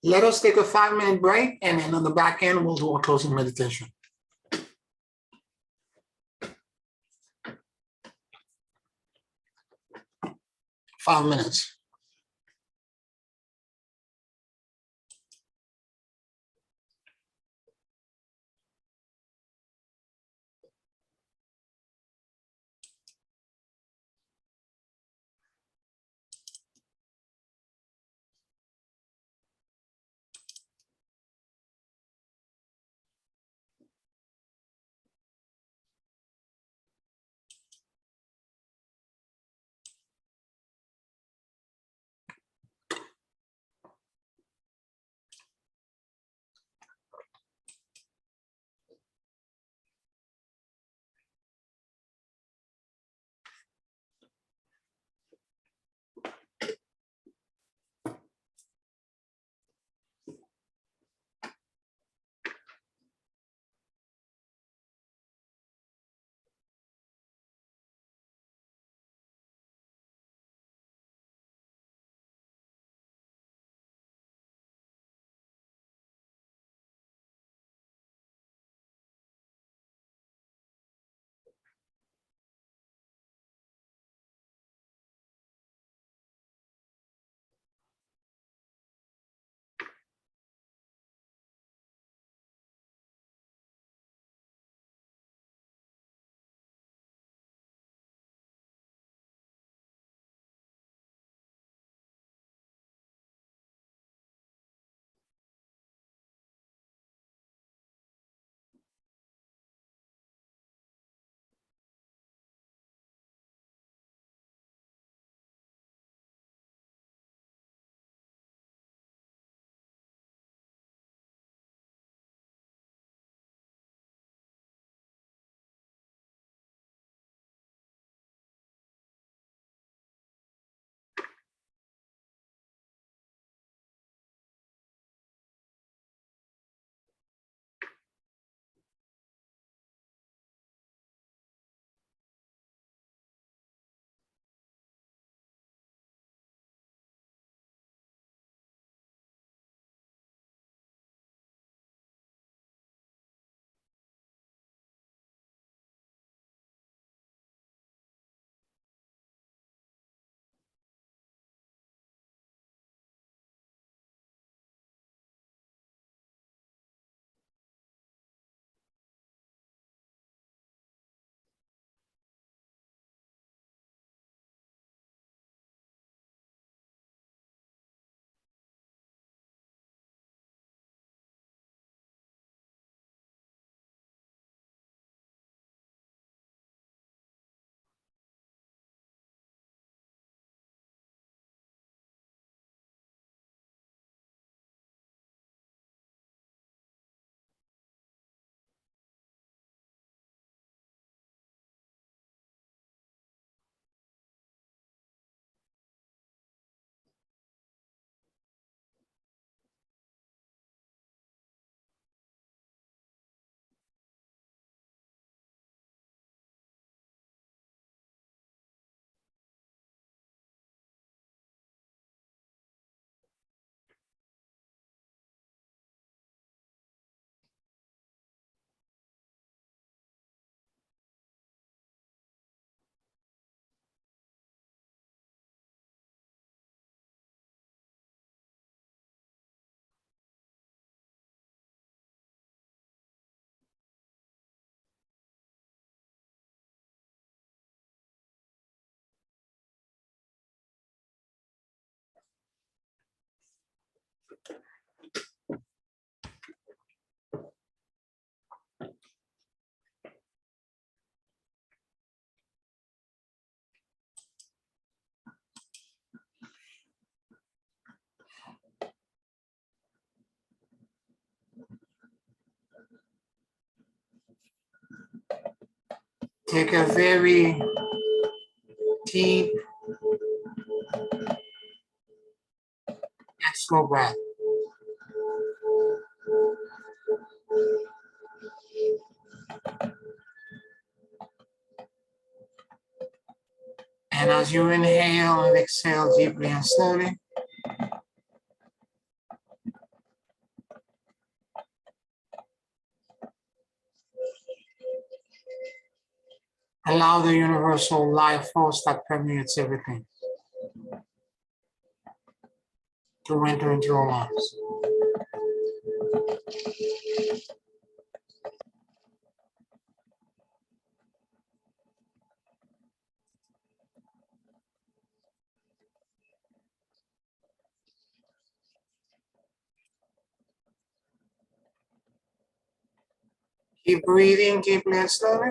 Let us take a 5-minute break, and then on the back end, we'll do a closing meditation. Five minutes. Take a very deep and slow breath. And as you inhale and exhale deeply and slowly, allow the universal life force that permeates everything to enter into your lungs. Keep breathing deeply and slowly.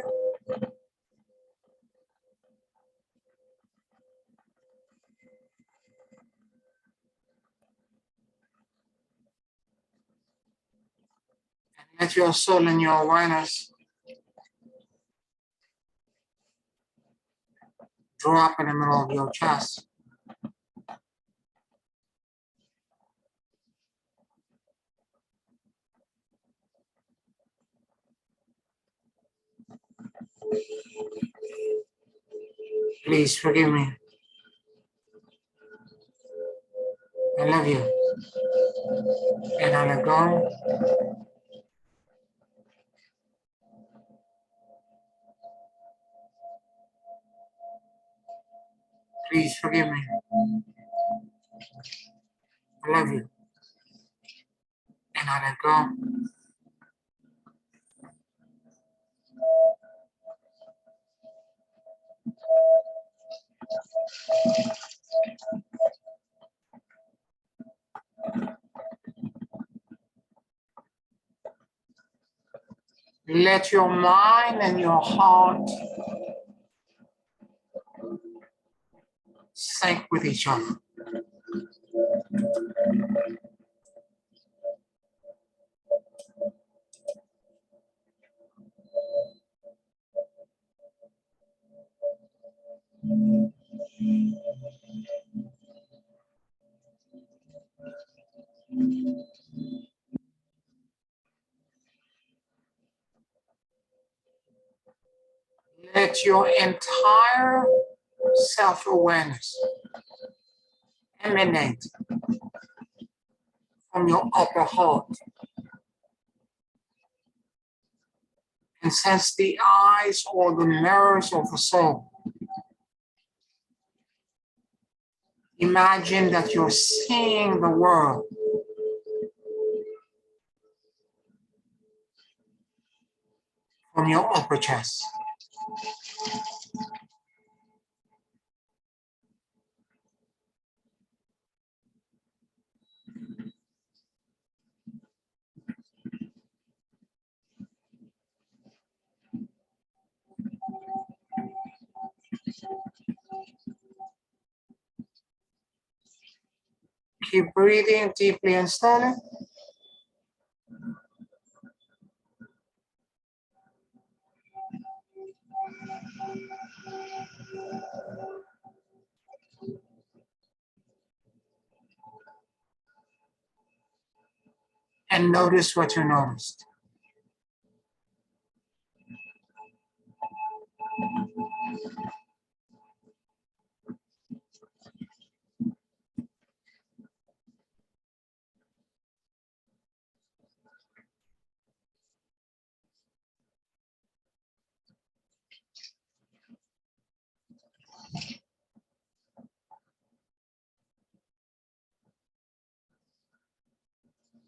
Let your soul and your awareness drop in the middle of your chest. Please forgive me. I love you. And I let go. Please forgive me. I love you. And I let go. Let your mind and your heart sync with each other. Let your entire self-awareness emanate from your upper heart and sense the eyes or the mirrors of the soul. Imagine that you're seeing the world from your upper chest. Keep breathing deeply and slowly. And notice what you noticed.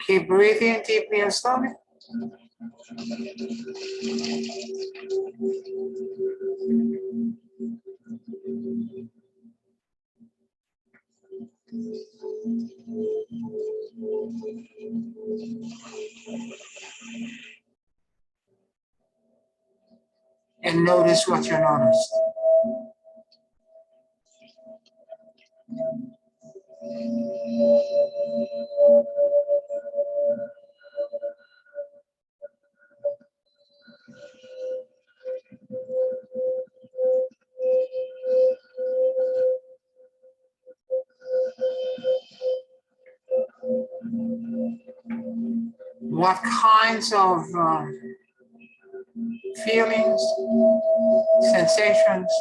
Keep breathing deeply and slowly. And notice what you noticed. what kinds of feelings, sensations,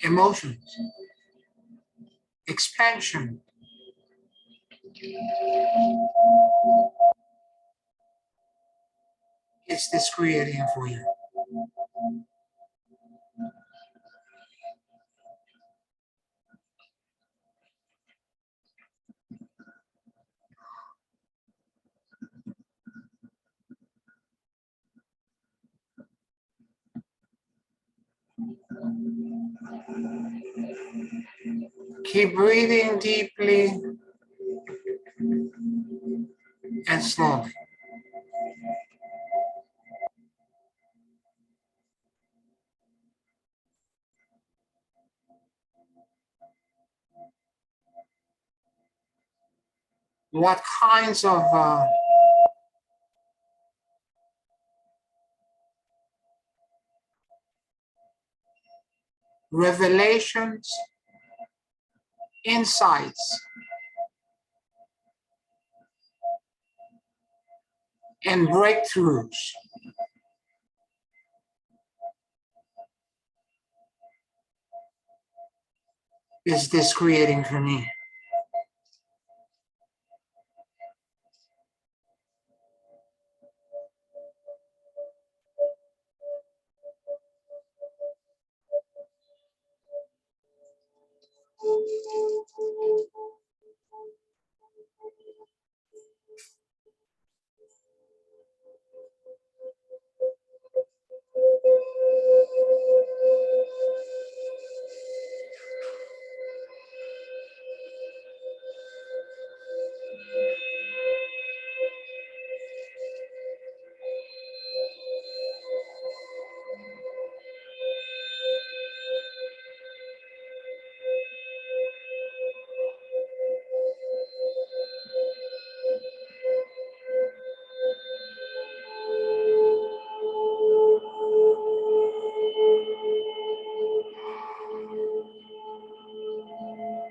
emotions, expansion, is this creating for you? Keep breathing deeply and slowly. What kinds of revelations, insights, and breakthroughs is this creating for me?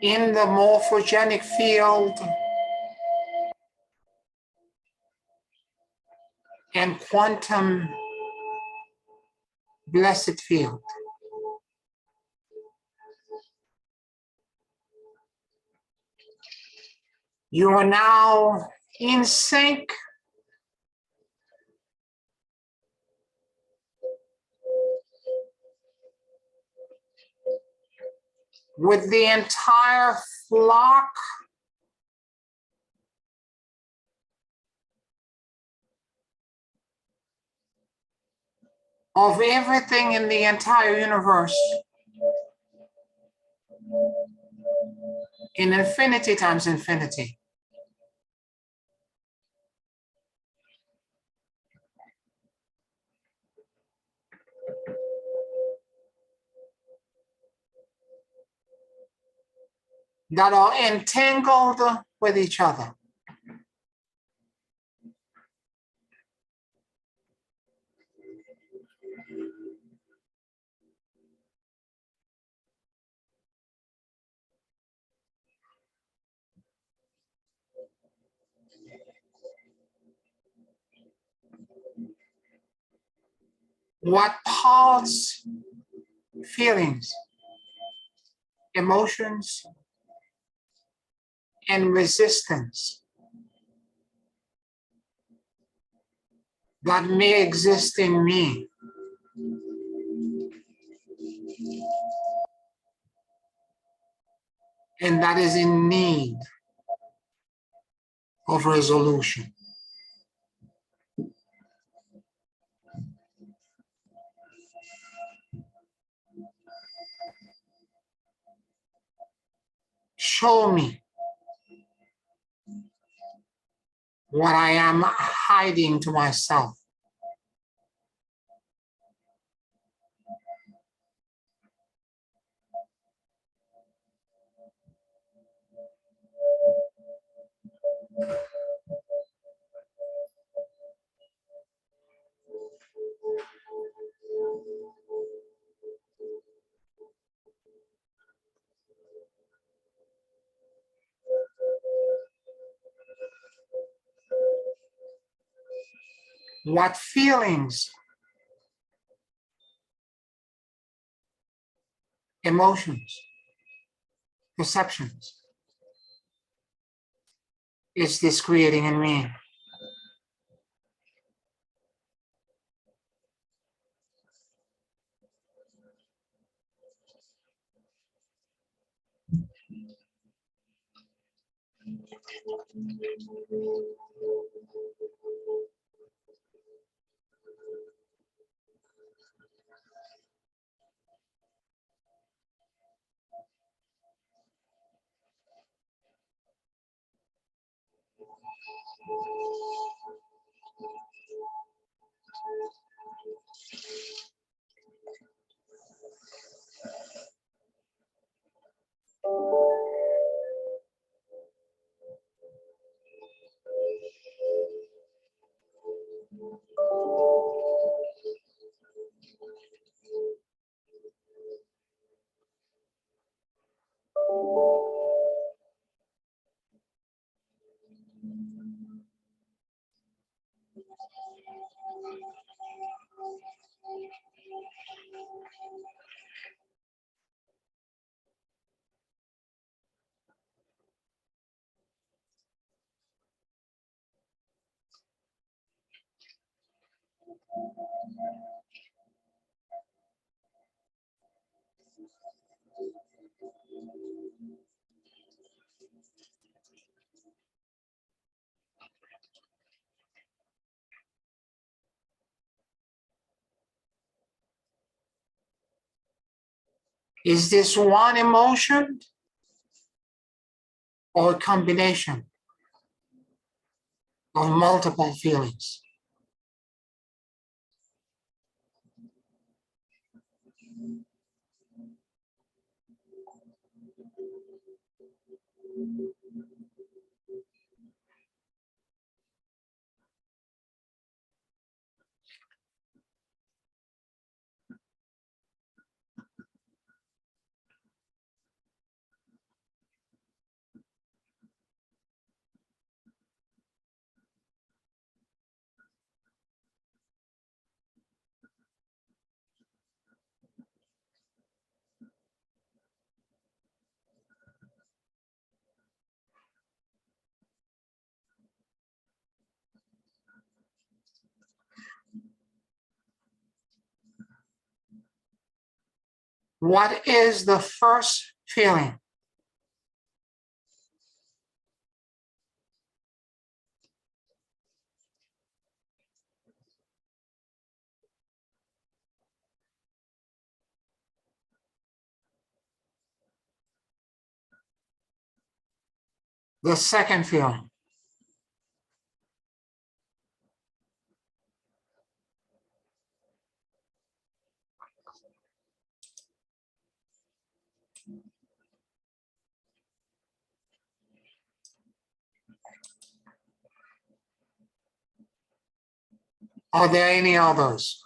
In the morphogenic field and quantum blessed field, you are now in sync with the entire flock of everything in the entire universe in infinity times infinity. That are entangled with each other. What thoughts, feelings, emotions, and resistance that may exist in me and that is in need of resolution. Show me what I am hiding to myself. What feelings, emotions, perceptions is this creating in me? Is this one emotion or a combination of multiple feelings? What is the first feeling? The second feeling? Are there any others?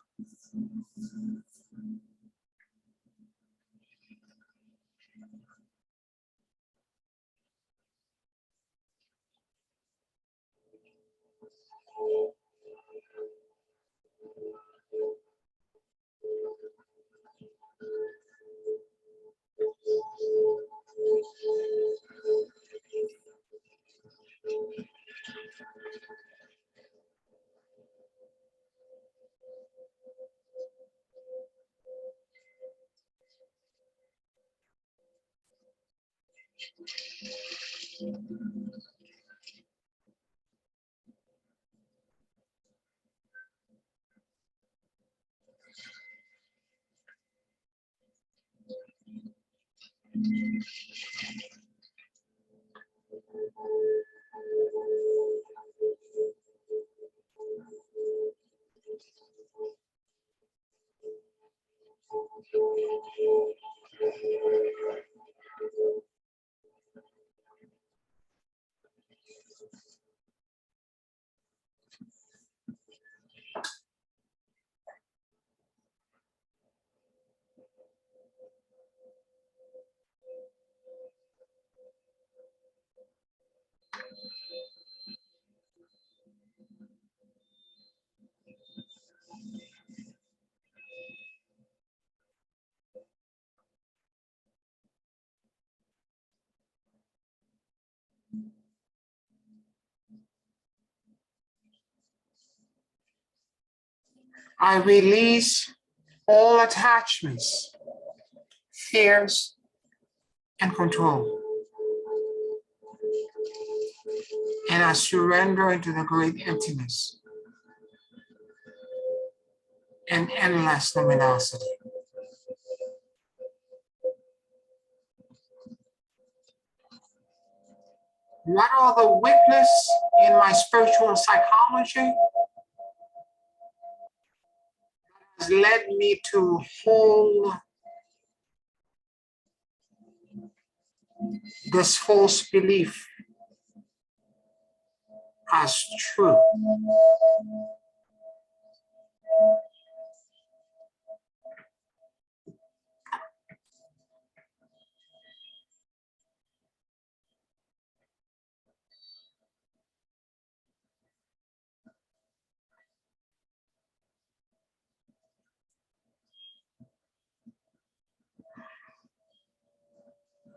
I release all attachments, fears, and control. And I surrender into the great emptiness and endless luminosity. What are the witness in my spiritual psychology has led me to hold this false belief as true?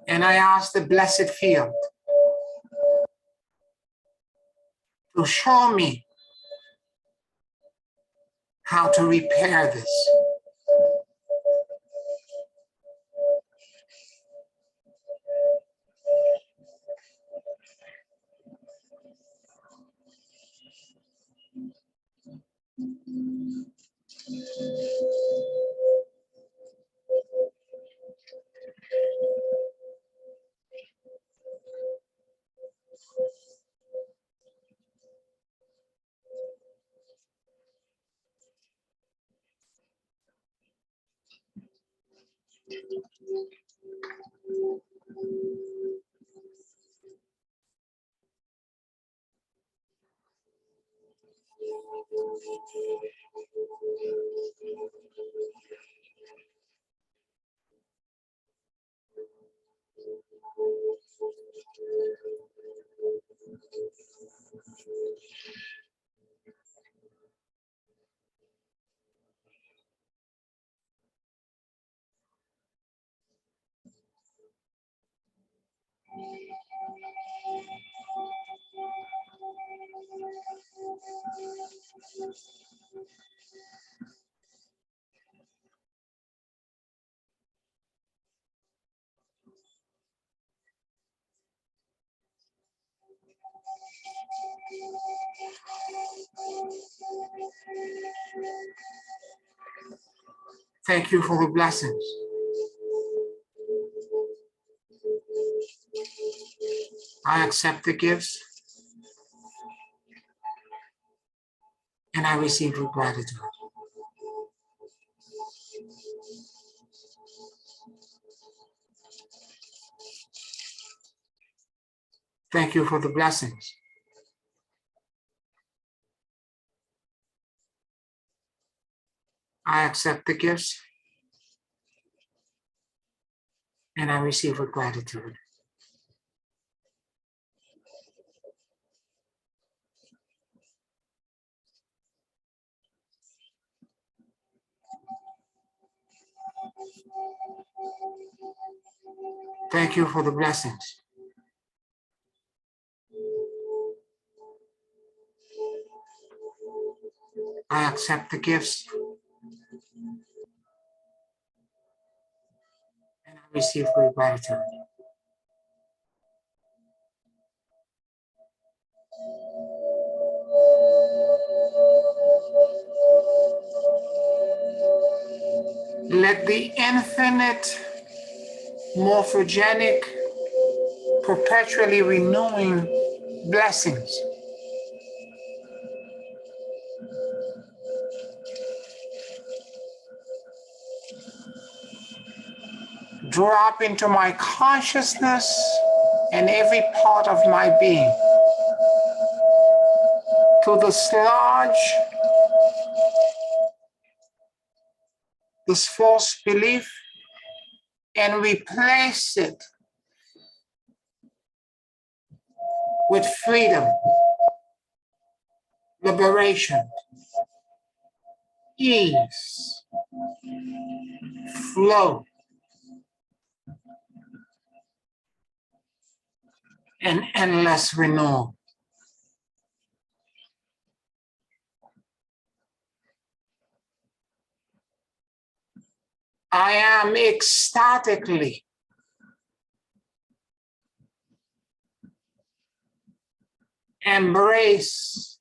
And I ask the blessed field to show me how to repair this. Thank you for the blessings. I accept the gifts and I receive with gratitude. Thank you for the blessings. I accept the gifts and I receive with gratitude. Thank you for the blessings. I accept the gifts and I receive with gratitude. Let the infinite, morphogenic, perpetually renewing blessings drop into my consciousness and every part of my being to dislodge this false belief and replace it with freedom, liberation, ease, flow, and endless renewal. I am ecstatically embrace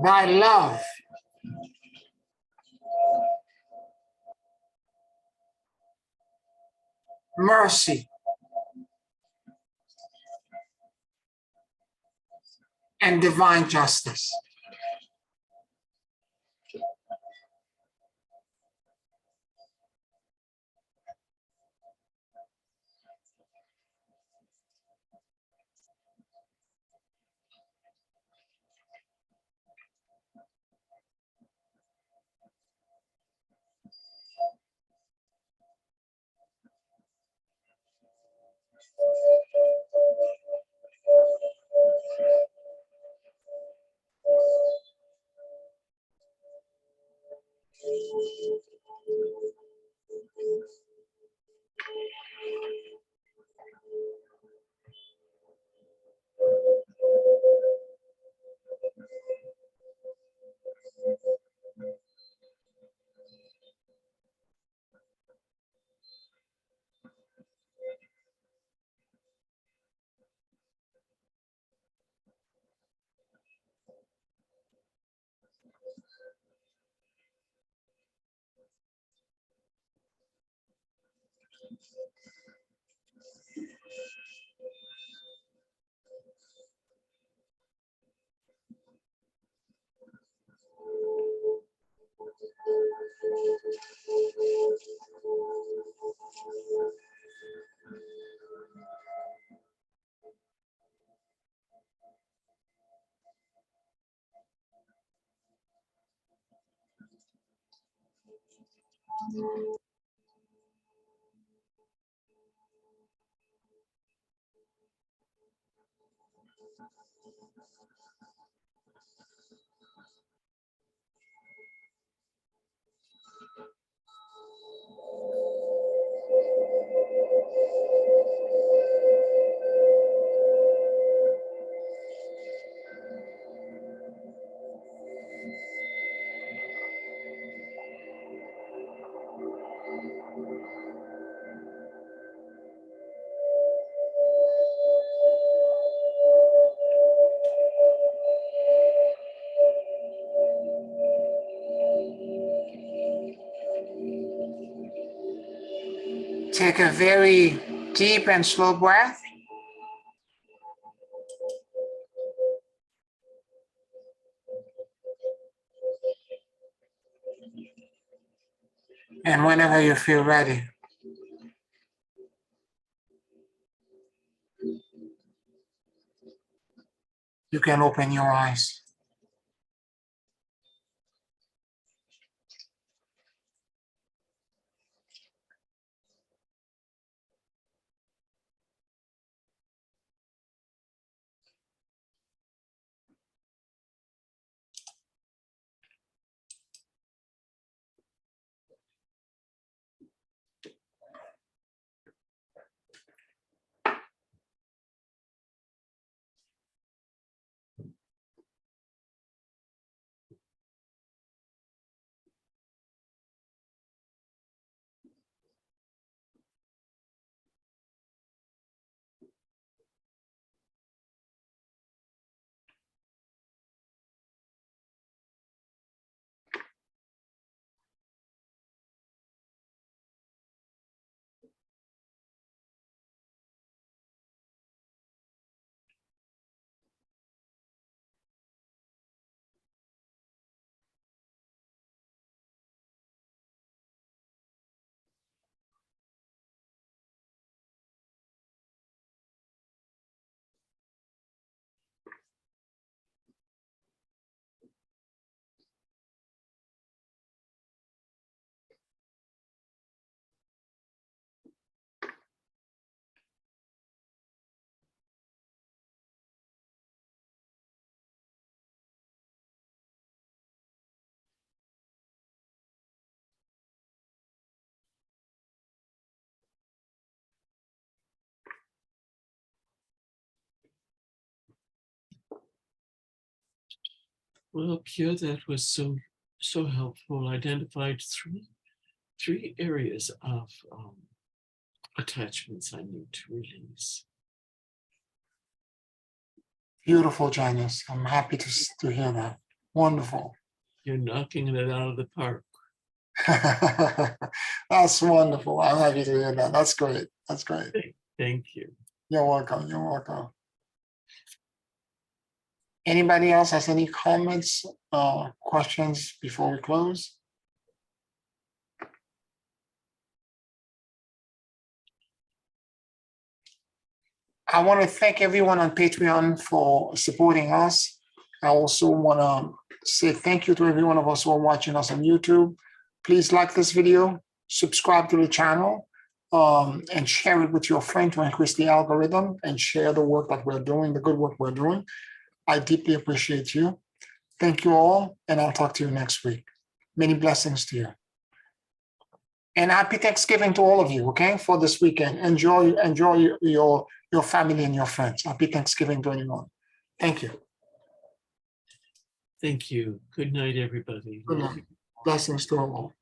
thy love, mercy, and divine justice. Take a very deep and slow breath. And whenever you feel ready, you can open your eyes. Well, Pierre, that was so helpful. Identified three areas of attachments I need to release. Beautiful, Janice. I'm happy to hear that. Wonderful. You're knocking it out of the park. That's wonderful. I'm happy to hear that. That's great. That's great. Thank you. You're welcome. You're welcome. Anybody else has any comments, questions before we close? I want to thank everyone on Patreon for supporting us. I also want to say thank you to every one of us who are watching us on YouTube. Please like this video, subscribe to the channel, and share it with your friend to increase the algorithm and share the work that we're doing, the good work we're doing. I deeply appreciate you. Thank you all, and I'll talk to you next week. Many blessings to you. And happy Thanksgiving to all of you, okay, for this weekend. Enjoy your family and your friends. Happy Thanksgiving to anyone. Thank you. Thank you. Good night, everybody. Good night. Blessings to all.